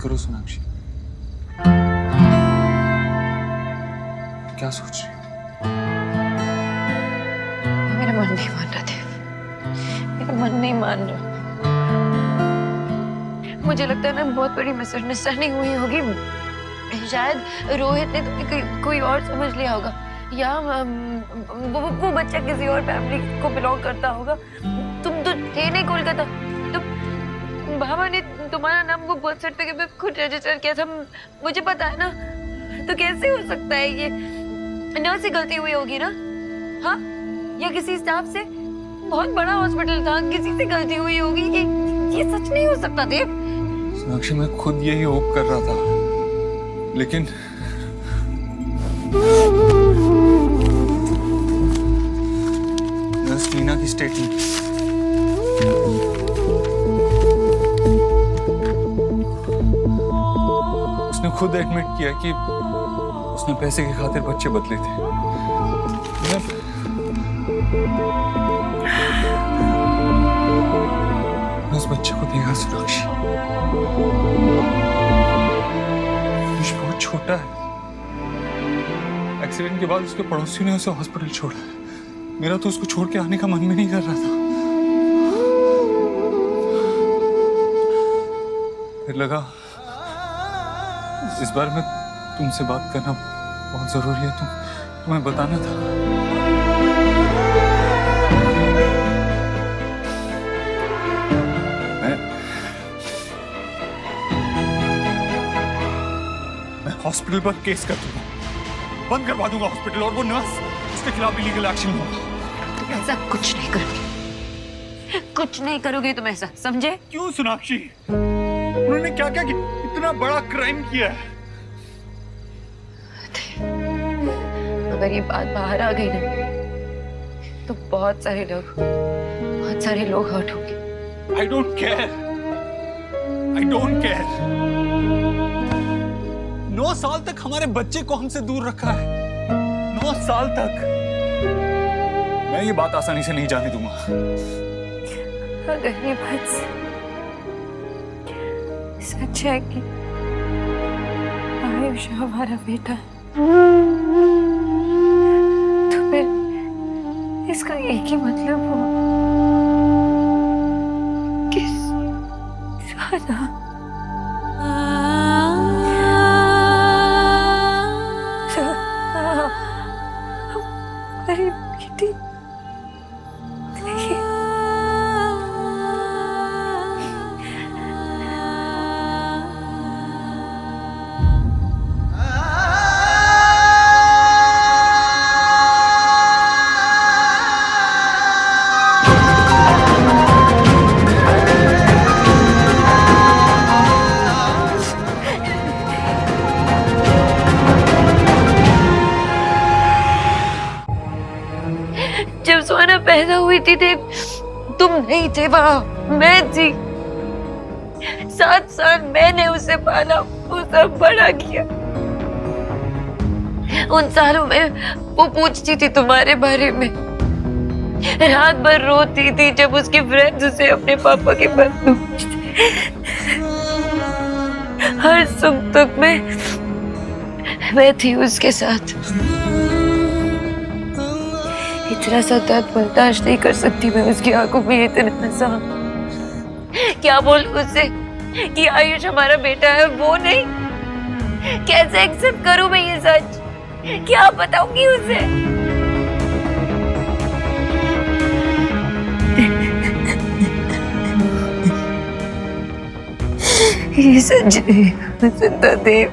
करो सोनाक्षी। क्या सोच रही हो? मेरा मन नहीं मान रहा देव, मेरा मन नहीं मान रहा। मुझे लगता है ना बहुत बड़ी मिसअंडरस्टैंडिंग हुई होगी। शायद रोहित ने तुम्हें कोई और समझ लिया होगा, या वो बच्चा किसी और फैमिली को बिलोंग करता होगा। तुम तो थे नहीं कोलकाता, तो बाबा ने तुम्हारा नाम वो बर्थ सर्टिफिकेट में खुद रजिस्टर किया था, मुझे पता है ना। तो कैसे हो सकता है ये? नर्स से गलती हुई होगी ना, हाँ? या किसी स्टाफ से? बहुत बड़ा हॉस्पिटल था, किसी से गलती हुई होगी। ये सच नहीं हो सकता देव। सोनाक्षी मैं खुद यही होप कर रहा था, लेकिन नर्स मीना की स्टेटमेंट, उसने खुद एडमिट किया कि उसने पैसे की खातिर बच्चे बदले थे। मैं उस बच्चे को देखा सोनाक्षी, बहुत छोटा है। एक्सीडेंट के बाद उसके पड़ोसियों ने उसे हॉस्पिटल छोड़ा। मेरा तो उसको छोड़ के आने का मन भी नहीं कर रहा था। फिर लगा इस बार में तुमसे बात करना बहुत जरूरी है, तुम्हें बताना था। मैं हॉस्पिटल पर केस कर दूंगा, बंद करवा दूंगा हॉस्पिटल, और वो नर्स उसके खिलाफ लीगल एक्शन होगा। तुम ऐसा कुछ नहीं करोगे, कुछ नहीं करोगे तुम ऐसा, समझे? क्यों सोनाक्षी? उन्होंने क्या क्या इतना बड़ा क्राइम किया है? अगर ये बात बाहर आ गई ना, तो बहुत सारे लोग हर्ट होंगे। I don't care. I don't care. 9 साल तक हमारे बच्चे को हमसे दूर रखा है। 9 साल तक। मैं ये बात आसानी से नहीं जाने दूंगा। अगर ये बात सच है कि आयुष हमारा बेटा है, तो फिर इसका एक ही मतलब हुआ कि सुहाना हमारी बेटी नहीं। जब सुहाना पैदा हुई थी तुम नहीं थे वहां, मैं थी। 7 साल मैंने उसे पाला, उसे बड़ा किया। उन सालों में वो पूछती थी तुम्हारे बारे में, रात भर रोती थी जब उसके फ्रेंड्स उसे अपने पापा के बारे में पूछते। हर सुख दुख में मैं थी उसके साथ। इतना सा दर्द बर्दाश्त नहीं कर सकती मैं उसकी आंखों में इतना सा। क्या बोलूं उससे कि आयुष हमारा बेटा है, वो नहीं? कैसे एक्सेप्ट करूं मैं ये सच? क्या बताऊंगी उसे? ये सच है जिंदा देव।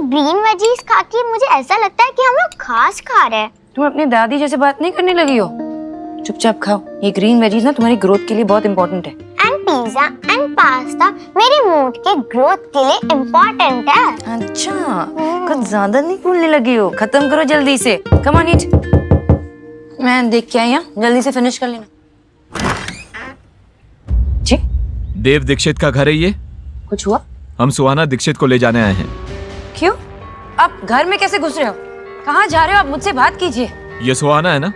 ग्रीन वेजीज खा के मुझे ऐसा लगता है कि हम लोग घास खा रहे हैं। तुम अपनी दादी जैसे बात नहीं करने लगी हो? चुपचाप खाओ, ये ग्रीन वेजीज ना तुम्हारी ग्रोथ के लिए बहुत इंपॉर्टेंट है। एंड पिज्जा एंड पास्ता मेरे मूड के ग्रोथ के लिए इम्पोर्टेंट है। अच्छा, कुछ ज्यादा नहीं बोलने लगी हो। खत्म करो जल्दी से। कम ऑन ईट। मैं देख के आई हूँ, जल्दी से फिनिश कर लेना। जी? देव दीक्षित का घर है ये? कुछ हुआ? हम सुहाना दीक्षित को ले जाने आए हैं। क्यों? आप घर में कैसे घुस रहे हो? कहाँ जा रहे हो आप? मुझसे बात कीजिए। ये सुहाना है ना?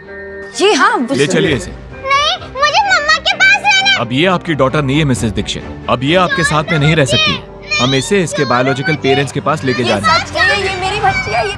जी हाँ। ले चलिए इसे। नहीं, मुझे मम्मा के पास रहना। अब ये आपकी डॉटर नहीं है मिसेस दीक्षित। अब ये आपके साथ में नहीं रह सकती। हम इसे इसके बायोलॉजिकल पेरेंट्स के पास लेके जा रहे हैं। ये मेरी बच्ची है। ये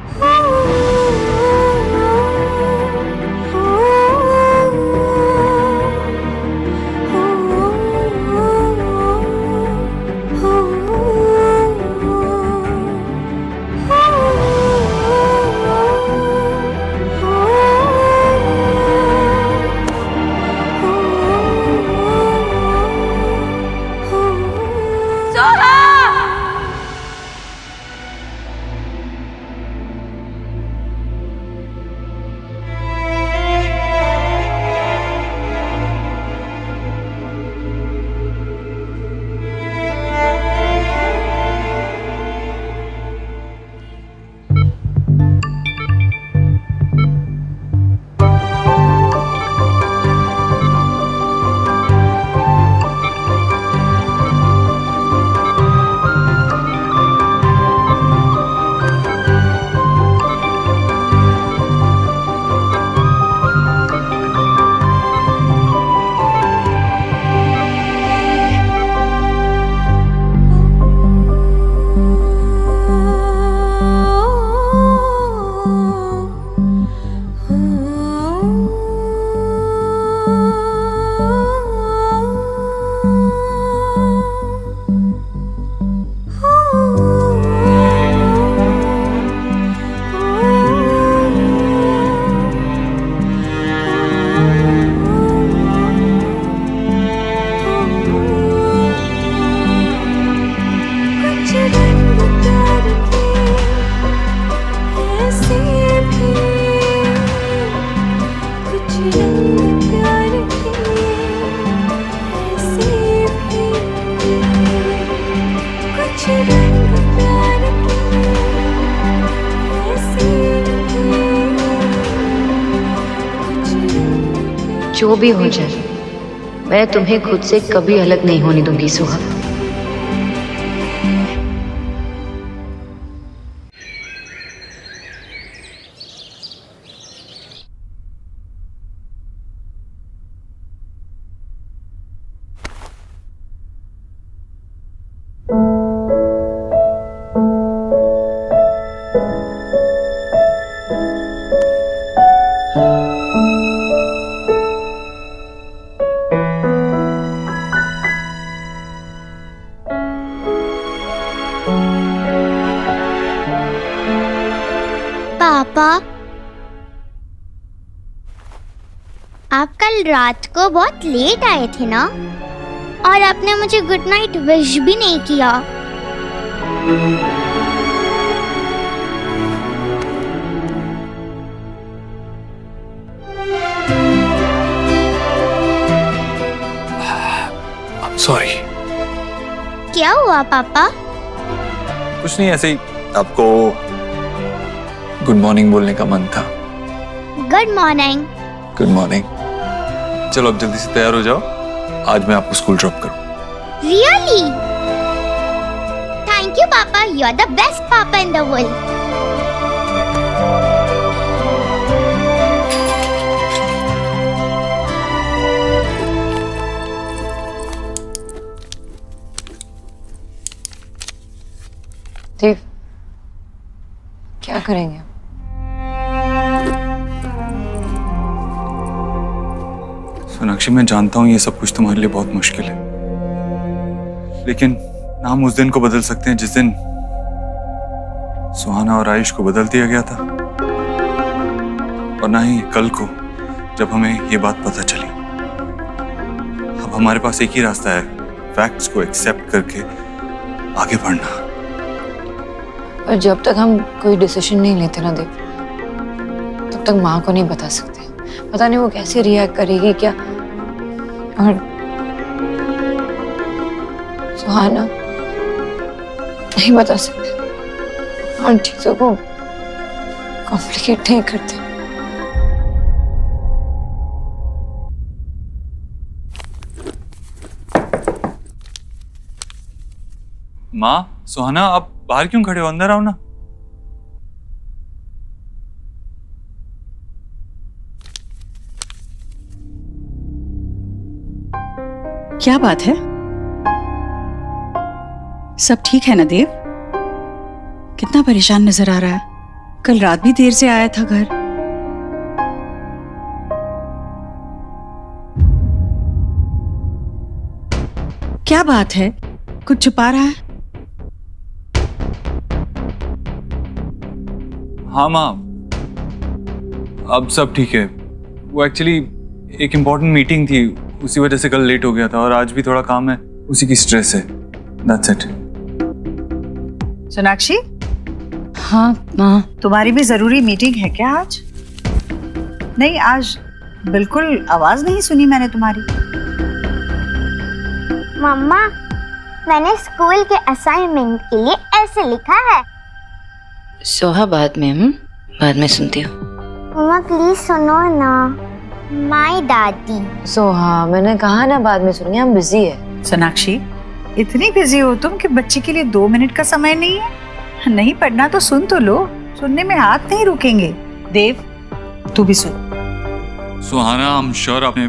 जो भी हो जाए, मैं तुम्हें खुद से कभी अलग नहीं होने दूंगी सुहा। पापा, आप कल रात को बहुत लेट आए थे ना, और आपने मुझे गुड नाइट विश भी नहीं किया। सॉरी। क्या हुआ पापा? कुछ नहीं, ऐसे ही आपको गुड मॉर्निंग बोलने का मन था। Good morning. Good morning. चलो अब जल्दी से तैयार हो जाओ, आज मैं आपको स्कूल ड्रॉप करूं। रियली? थैंक यू पापा, यू आर द बेस्ट पापा इन द वर्ल्ड। देव, क्या करेंगे? सोनाक्षी, मैं जानता हूं ये सब कुछ तुम्हारे लिए बहुत मुश्किल है, लेकिन ना हम उस दिन को बदल सकते हैं जिस दिन सुहाना और आयुष को बदल दिया गया था, और ना ही कल को जब हमें ये बात पता चली। अब हमारे पास एक ही रास्ता है, फैक्ट्स को एक्सेप्ट करके आगे बढ़ना। और जब तक हम कोई डिसीजन नहीं लेते ना देव, तब तक माँ को नहीं बता सकते। पता नहीं वो कैसे रिएक्ट करेगी क्या। और सुहाना नहीं बता सकते, हम चीजों को कॉम्प्लिकेट नहीं करते। माँ, सुहाना, आप बाहर क्यों खड़े हो? अंदर आओ ना। क्या बात है? सब ठीक है ना देव? कितना परेशान नजर आ रहा है। कल रात भी देर से आया था घर। क्या बात है? कुछ छुपा रहा है? हाँ माँ, अब सब ठीक है। वो एक्चुअली एक इम्पोर्टेंट मीटिंग थी, उसी वजह से कल लेट हो गया था, और आज भी थोड़ा काम है, उसी की स्ट्रेस है। That's it. सोनाक्षी, हाँ माँ। तुम्हारी भी जरूरी मीटिंग है क्या आज? नहीं, आज बिल्कुल आवाज नहीं सुनी मैंने तुम्हारी। मम्मा, मैंने स्कूल के असाइनमेंट के लिए ऐसे लिखा है। सोहा बाद में बाद में सुनती हूँ। मम्मा प्लीज सुनो ना। माय दादी। सोहा, मैंने कहा ना बाद में सुनेंगे, हम बिजी है। सोनाक्षी, इतनी बिजी हो तुम कि बच्चे के लिए 2 मिनट का समय नहीं है? नहीं पढ़ना तो सुन तो लो, सुनने में हाथ नहीं रुकेंगे। देव, तू भी सुन। सुहाना, आई एम श्योर आपने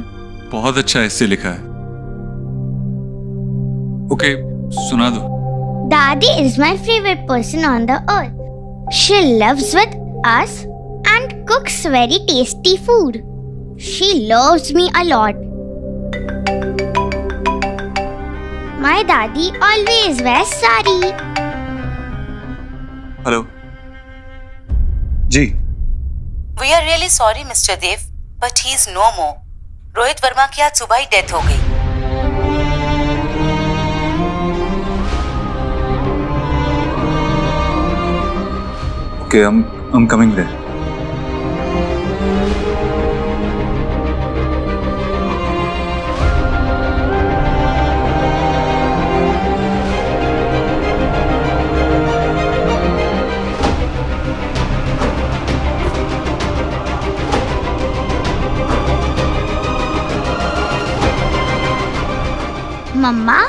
बहुत अच्छा ऐसे लिखा है। ओके, सुना दो। Daddy is my favorite person on the earth. She lives with us and cooks very tasty food. She loves me a lot. My daddy always wears sari. Hello ji. We are really sorry, Mr. Dev, but he is no more. Rohit Verma की आज सुबह ही death हो गई। Okay, I'm coming there. मम्मा,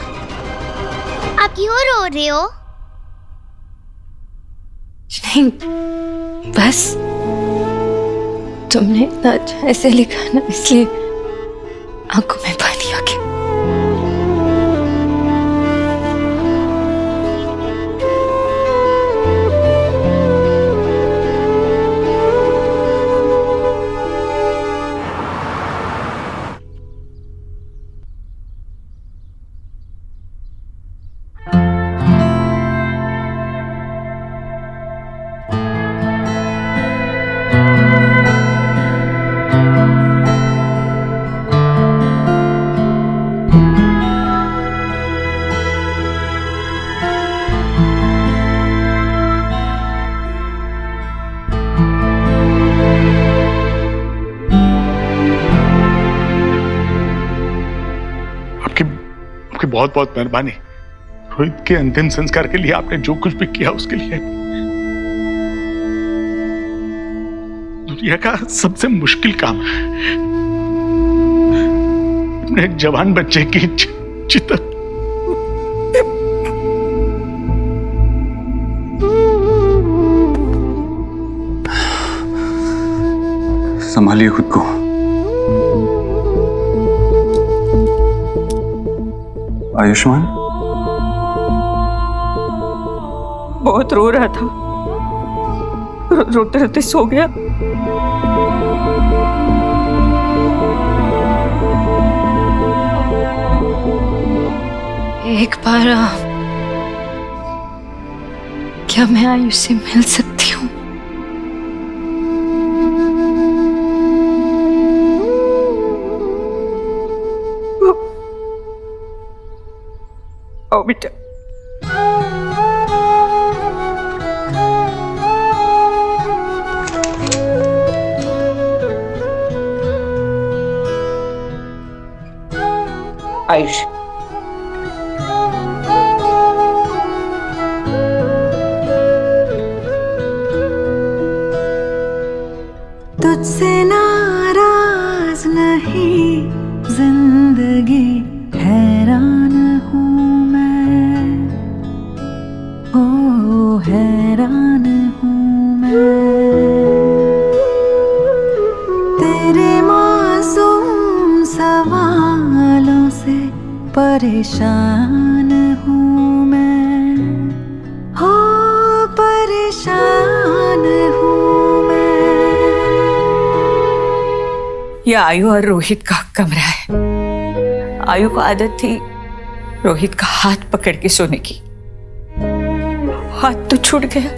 आप क्यों रो रहे हो? नहीं, बस तुमने इतना अच्छा ऐसे लिखा ना, इसलिए आंखों में पानी आ गया। बहुत बहुत मेहरबानी। रोहित के अंतिम संस्कार के लिए आपने जो कुछ भी किया उसके लिए दुनिया का सबसे मुश्किल काम है अपने एक जवान बच्चे की चिता। संभालिए खुद को। आयुष्मान बहुत रो रहा था, रोते रोते सो गया। एक बार क्या मैं आयुष से मिल सकती हूँ? आओ बेटा। आयुष, तुझसे नाराज नहीं जिंदगी, हैरान हूँ मैं, ओ हैरान हूँ मैं, तेरे मासूम सवालों से परेशान हूँ मैं, हो परेशान हूँ मैं। ये आयु और रोहित का कमरा है। आयु को आदत थी रोहित का हाथ पकड़ के सोने की। हाथ तो छूट गया,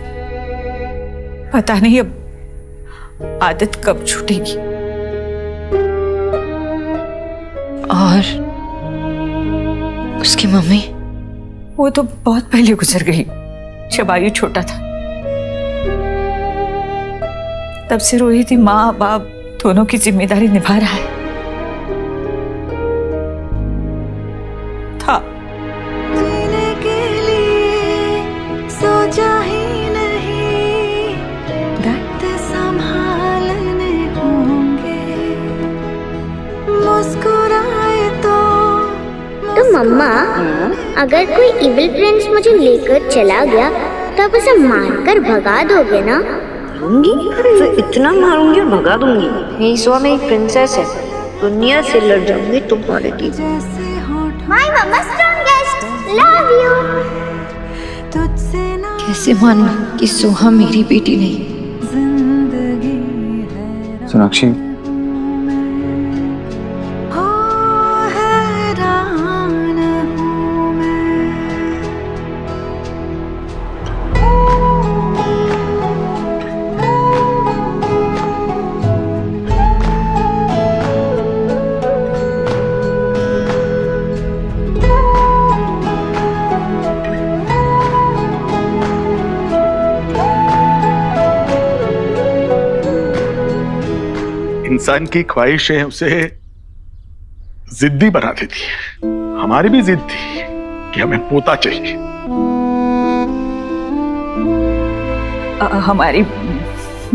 पता नहीं अब आदत कब छूटेगी। और उसकी मम्मी? वो तो बहुत पहले गुजर गई, जब आयु छोटा था। तब से रोहित ही माँ बाप दोनों की जिम्मेदारी निभा रहा है। था जीने के लिए सोचा ही नहीं, दर्द संभालने होंगे, मुस्कुराए तो मम्मा, अगर कोई इविल प्रिंस मुझे लेकर चला गया तो आप उसे मारकर भगा दोगे ना? तो इतना मारूंगी और भगा दूंगी। मेरी सुहा मेरी प्रिंसेस है, दुनिया से लड़ जाऊंगी तुम्हारे लिए। My mamma strongest, love you. कैसे मानूं कि सुहा मेरी बेटी नहीं? सोनाक्षी, इंसान की ख्वाहिशें उसे जिद्दी बना देती है। हमारी भी जिद थी कि हमें पोता चाहिए। हमारी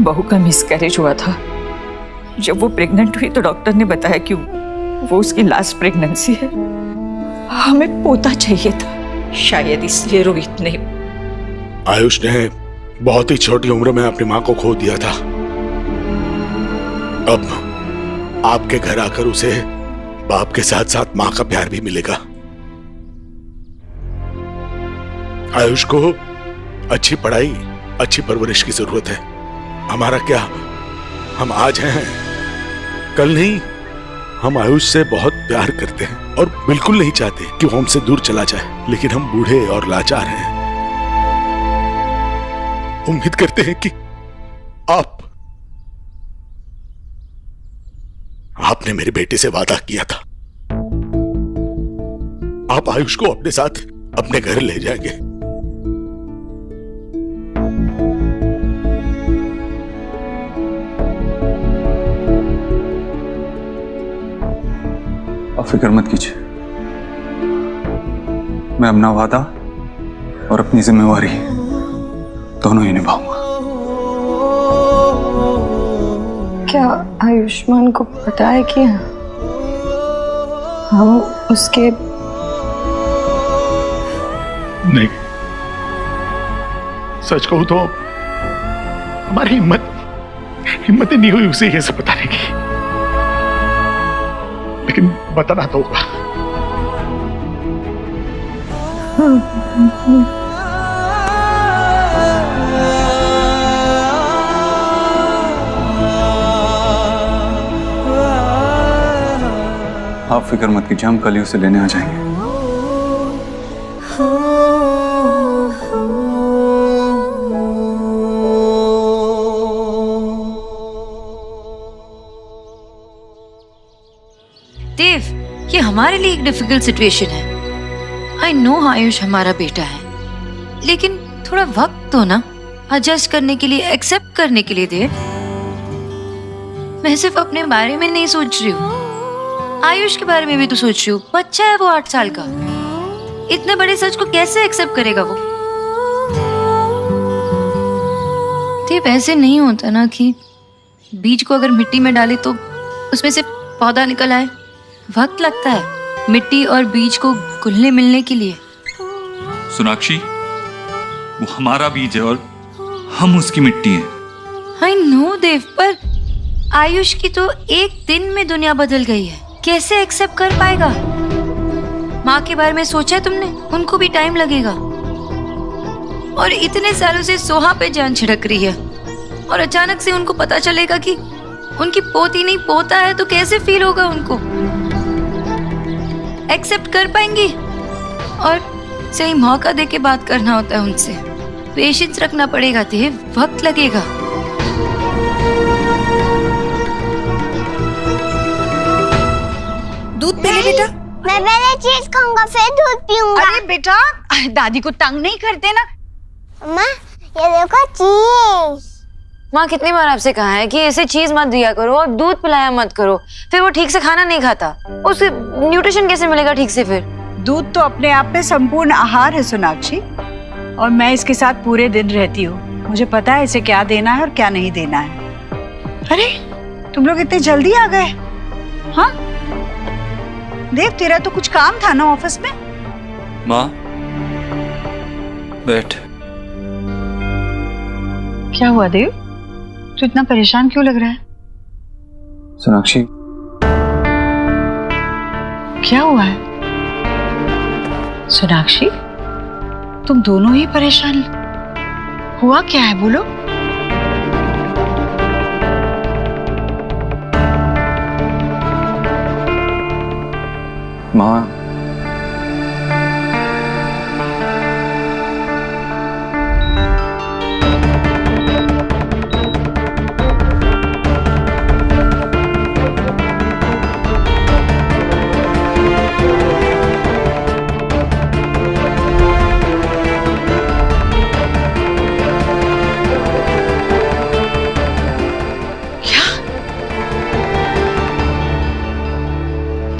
बहू का मिसकैरेज हुआ था। जब वो प्रेग्नेंट हुई तो डॉक्टर ने बताया कि वो उसकी लास्ट प्रेगनेंसी है। हमें पोता चाहिए था, शायद इसलिए रोहित ने। आयुष ने बहुत ही छोटी उम्र में अपनी मां को खो दिया था। अब आपके घर आकर उसे बाप के साथ साथ मां का प्यार भी मिलेगा। आयुष को अच्छी पढ़ाई, अच्छी परवरिश की जरूरत है। हमारा क्या, हम आज हैं, कल नहीं। हम आयुष से बहुत प्यार करते हैं और बिल्कुल नहीं चाहते कि वो हमसे दूर चला जाए, लेकिन हम बूढ़े और लाचार हैं। उम्मीद करते हैं कि आपने मेरी बेटी से वादा किया था, आप आयुष को अपने साथ अपने घर ले जाएंगे। आप फिक्र मत कीजिए, मैं अपना वादा और अपनी जिम्मेवारी दोनों ही निभाऊंगा। क्या आयुष्मान को पता है कि हम उसके? नहीं, सच कहूं तो हमारी हिम्मत ही नहीं हुई उसे ये सब बताने की, लेकिन बताना तो होगा। आप फिक्र मत कीजिए, हम कल ही उसे लेने आ जाएंगे। देव, ये हमारे लिए एक डिफिकल्ट सिचुएशन है। आई नो आयुष हमारा बेटा है, लेकिन थोड़ा वक्त दो ना एडजस्ट करने के लिए, एक्सेप्ट करने के लिए। देव, मैं सिर्फ अपने बारे में नहीं सोच रही हूँ, आयुष के बारे में भी तो सोच रही हूँ, बच्चा है वो 8 साल का। इतने बड़े सच को कैसे एक्सेप्ट करेगा वो? तो वैसे नहीं होता ना कि बीज को अगर मिट्टी में डाले तो उसमें से पौधा निकल आए। वक्त लगता है मिट्टी और बीज को घुलने मिलने के लिए। सोनाक्षी, वो हमारा बीज है और हम उसकी मिट्टी हैं। आई नो देव, पर आयुष की तो एक दिन में दुनिया बदल गई है, कैसे एक्सेप्ट कर पाएगा? माँ के बारे में सोचा है तुमने? उनको भी टाइम लगेगा। और इतने सालों से सोहा पे जान छिड़क रही है और अचानक से उनको पता चलेगा कि उनकी पोती नहीं पोता है, तो कैसे फील होगा उनको? एक्सेप्ट कर पाएंगी? और सही मौका दे के बात करना होता है उनसे। पेशेंस रखना पड़ेगा देव, वक्त लगेगा। दूध पी ले बेटा। मैं पहले चीज खाऊंगा फिर दूध पीऊंगा। अरे बेटा, दादी को तंग नहीं करते ना। माँ ये देखो चीज। माँ कितनी बार आपसे कहा है कि इसे चीज मत दिया करो और दूध पिलाया मत करो, फिर वो ठीक से खाना नहीं खाता, उसे न्यूट्रिशन कैसे मिलेगा ठीक से? फिर दूध तो अपने आप में संपूर्ण आहार है सोनाक्षी, और मैं इसके साथ पूरे दिन रहती हूँ। मुझे पता है इसे क्या देना है और क्या नहीं देना है। अरे तुम लोग इतने जल्दी आ गए? हाँ देव, तेरा तो कुछ काम था ना ऑफिस में? माँ बैठ। क्या हुआ देव, तू इतना परेशान क्यों लग रहा है? सोनाक्षी, क्या हुआ है? सोनाक्षी, तुम दोनों ही परेशान, हुआ क्या है बोलो? माँ,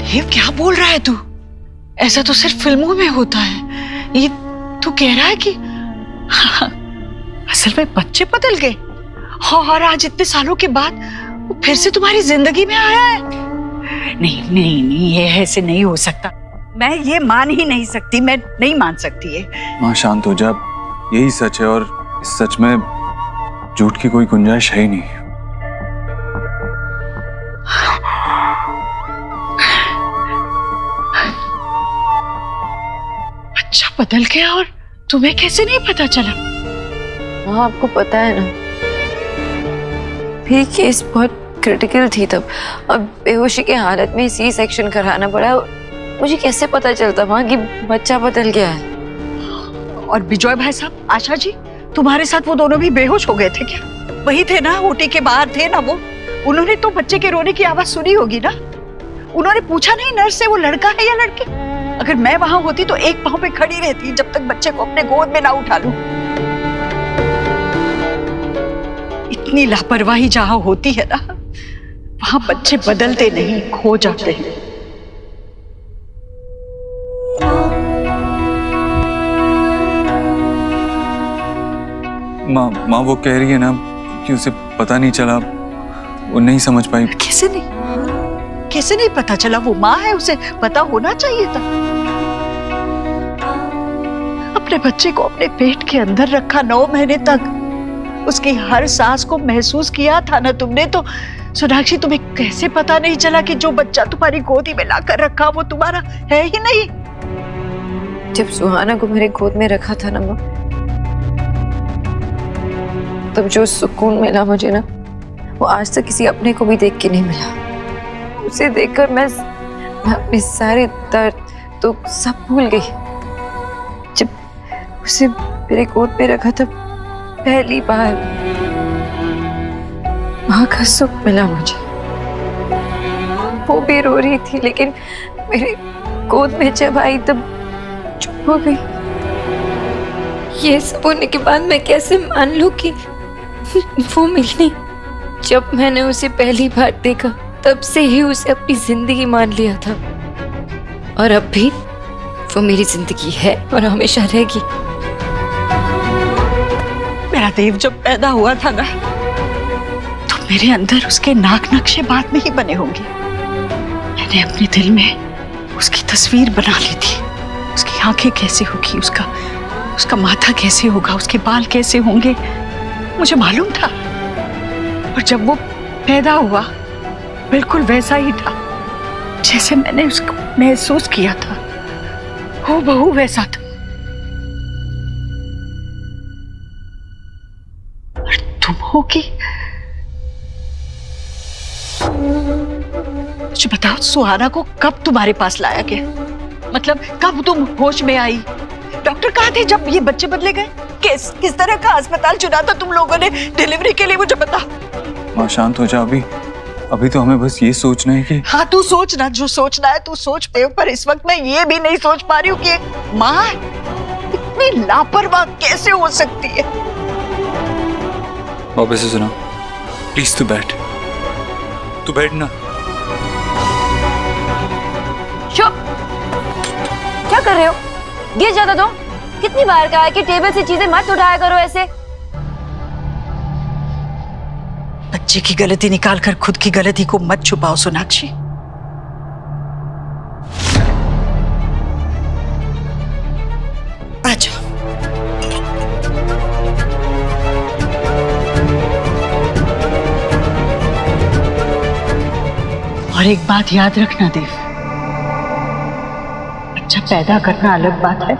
ये क्या बोल रहा है तू? ऐसा तो सिर्फ फिल्मों में होता है। ये तू कह रहा है कि असल में बच्चे बदल गए और आज इतने सालों के बाद वो फिर से तुम्हारी जिंदगी में आया है? नहीं नहीं नहीं, ये ऐसे नहीं हो सकता। मैं ये मान ही नहीं सकती, मैं नहीं मान सकती ये। माँ शांत हो जा, यही सच है और इस सच में झूठ की कोई गुंजाइश है ही नहीं। अच्छा बदल गया और तुम्हें कैसे नहीं पता चला? हाँ आपको पता है ना, फिर केस बहुत क्रिटिकल थी तब, अब बेहोशी की हालत में सी सेक्शन कराना पड़ा। मुझे कैसे पता चलता माँ कि बच्चा बदल गया है? और विजय भाई साहब, आशा जी, तुम्हारे साथ वो दोनों भी बेहोश हो गए थे क्या? वही थे ना, ओटी के बाहर थे ना वो? उन्होंने तो बच्चे के रोने की आवाज सुनी होगी ना? उन्होंने पूछा नहीं नर्स से वो लड़का है या लड़की? अगर मैं वहां होती तो एक पांव पे खड़ी रहती जब तक बच्चे को अपने गोद में ना उठा लूं। इतनी लापरवाही जहां होती है ना, वहां बच्चे बदलते नहीं, खो जाते हैं। माँ वो कह रही है ना कि उसे पता नहीं चला, वो नहीं समझ पाई। कैसे नहीं पता चला? वो माँ है, उसे पता होना चाहिए था। अपने बच्चे को अपने पेट के अंदर रखा 9 महीने तक, उसकी हर सांस को महसूस किया था ना तुमने। तो सोनाक्षी, तुम्हें कैसे पता नहीं चला कि जो बच्चा तुम्हारी गोदी में लाकर रखा वो तुम्हारा है ही नहीं? जब सुहाना को मेरे गोद में रखा था ना माँ, तब जो सुकून मिला मुझे ना, वो आज तक किसी अपने को भी देख के नहीं मिला। उसे देखकर मैं अपने सारे दर्द तो सब भूल गई। जब उसे मेरे गोद पे रखा था पहली बार, माँ का सुख मिला मुझे। वो भी रो रही थी, लेकिन मेरे गोद में जब आई तब चुप हो गई। ये सब होने के बाद मैं कैसे मान लूं कि वो मिली? जब मैंने उसे पहली बार देखा तब से ही उसे अपनी जिंदगी मान लिया था, और अब भी वो मेरी जिंदगी है और हमेशा रहेगी। मेरा देव जब पैदा हुआ था ना, तो मेरे अंदर उसके नाक नक्शे बाद में ही बने होंगे। मैंने अपने दिल में उसकी तस्वीर बना ली थी। उसकी आंखें कैसे होगी, उसका माथा कैसे होगा, उसके बाल कैसे होंगे, मुझे मालूम था। और जब वो पैदा हुआ बिल्कुल वैसा ही था जैसे मैंने उसको महसूस किया था, हूबहू वैसा था। और तुम होगी। मुझे बताओ, सुहाना को कब तुम्हारे पास लाया गया? मतलब कब तुम होश में आई? डॉक्टर कहाँ थे जब ये बच्चे बदले गए? किस तरह का अस्पताल चुना था तुम लोगों ने डिलीवरी के लिए, मुझे बता। माँ शांत हो जा, अभी तो हमें बस ये सोचना है कि हाँ, तू सोचना, जो सोचना है तू सोच पे, पर इस वक्त मैं ये भी नहीं सोच पा रही हूँ कि एक माँ इतनी लापरवाह कैसे हो सकती है। वापस से सुना, प्लीज तू बैठ ना। चुप, क्या कर रहे हो? गिर जाता तो। कितनी बार कहा है कि टेबल से चीजें मत उठाया करो ऐसे। बच्चे की गलती निकाल कर खुद की गलती को मत छुपाओ सोनाक्षी। आजा। और एक बात याद रखना देव, बच्चा पैदा करना अलग बात है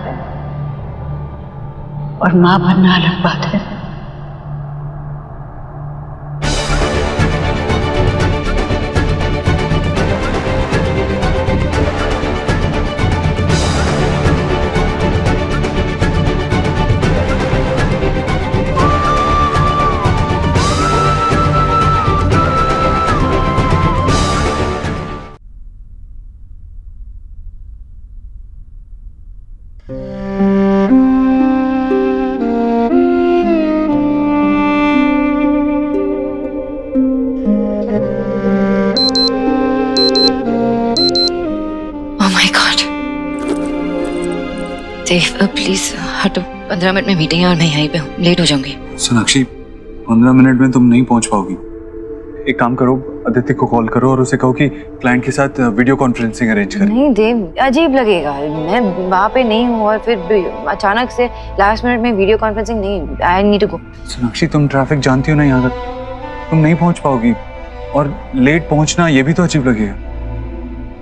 और मां बनना अलग बात है। देव प्लीज हटो, 15 मिनट में मीटिंग है और मैं यहीं पे हूँ, लेट हो जाऊंगी। सोनाक्षी 15 मिनट में तुम नहीं पहुंच पाओगी। एक काम करो, अदिति को कॉल करो और उसे कहो कि क्लाइंट के साथ वीडियो कॉन्फ्रेंसिंग अरेंज करें। नहीं देव, अजीब लगेगा, मैं वहाँ पे नहीं हूँ और फिर अचानक से लास्ट मिनट में वीडियो कॉन्फ्रेंसिंग नहीं। I need to go. Sonakshi तुम ट्रैफिक जानती हो ना यहाँ तक, तुम नहीं पहुंच पाओगी और लेट पहुंचना ये भी तो अजीब लगेगा।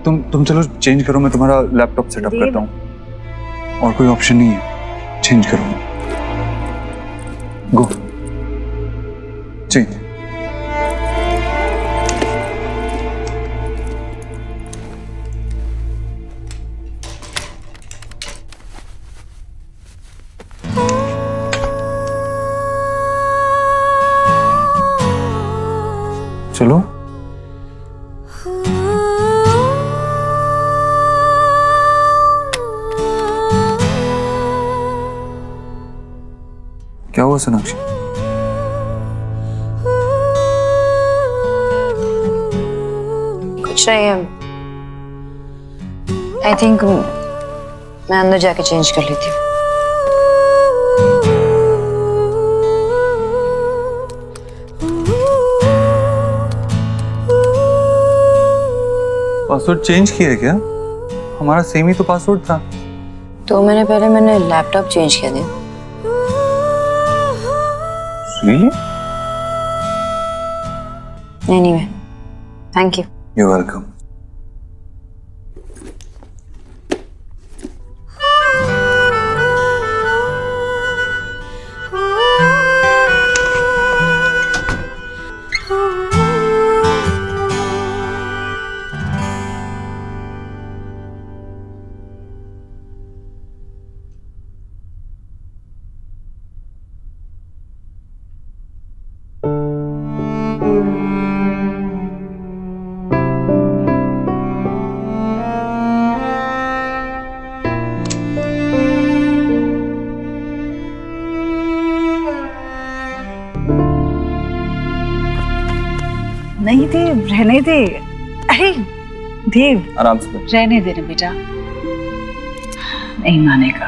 तुम चलो चेंज करो, मैं तुम्हारा लैपटॉप सेटअप करता हूँ। और कोई ऑप्शन नहीं है, चेंज करो। गो चेंज। चलो क्या हुआ सोनाक्षी? कुछ नहीं है। आई थिंक मैं अंदर जाके चेंज कर लेती हूँ। पासवर्ड चेंज किया है क्या? हमारा सेम ही तो पासवर्ड था। 2 महीने पहले मैंने लैपटॉप चेंज किया था। Really? Anyway, thank you. You're welcome. नहीं दे, रहने दे। अरे देव, आराम से रहने देना बेटा, नहीं मानेगा।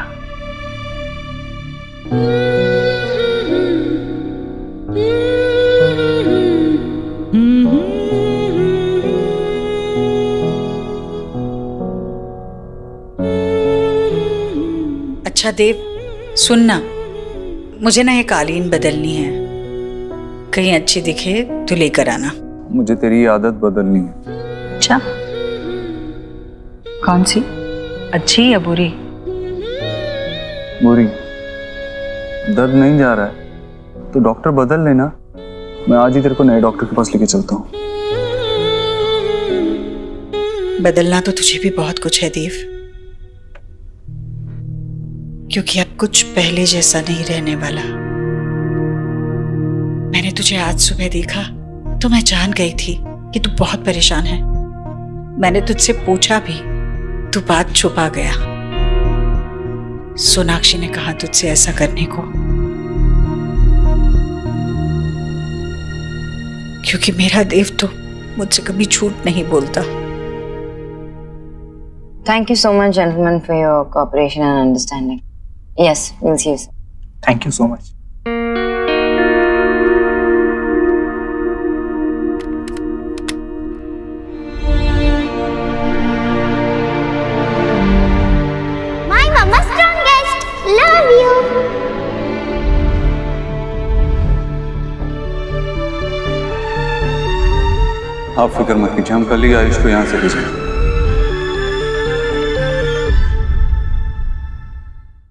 अच्छा देव, सुनना, मुझे ना ये कालीन बदलनी है, कहीं अच्छी दिखे तो लेकर आना। मुझे तेरी आदत बदलनी है। अच्छा, कौन सी, अच्छी या बुरी? बुरी। दर्द नहीं जा रहा है तो डॉक्टर बदल लेना, मैं आज ही तेरे को नए डॉक्टर के पास लेके चलता हूँ। बदलना तो तुझे भी बहुत कुछ है देव, क्योंकि अब कुछ पहले जैसा नहीं रहने वाला। मैंने तुझे आज सुबह देखा तो मैं जान गई थी कि तू बहुत परेशान है। मैंने तुझसे पूछा भी, तू बात छुपा गया। सोनाक्षी ने कहा तुझसे ऐसा करने को, क्योंकि मेरा देव तो मुझसे कभी झूठ नहीं बोलता। Thank you so much, gentlemen, for your cooperation and understanding. Yes, we'll see you soon. Thank you so much. My mama strongest. Love you. आप फिक्र मत कीजिए, हम कल ही आयुष को यहाँ से ले जाएंगे।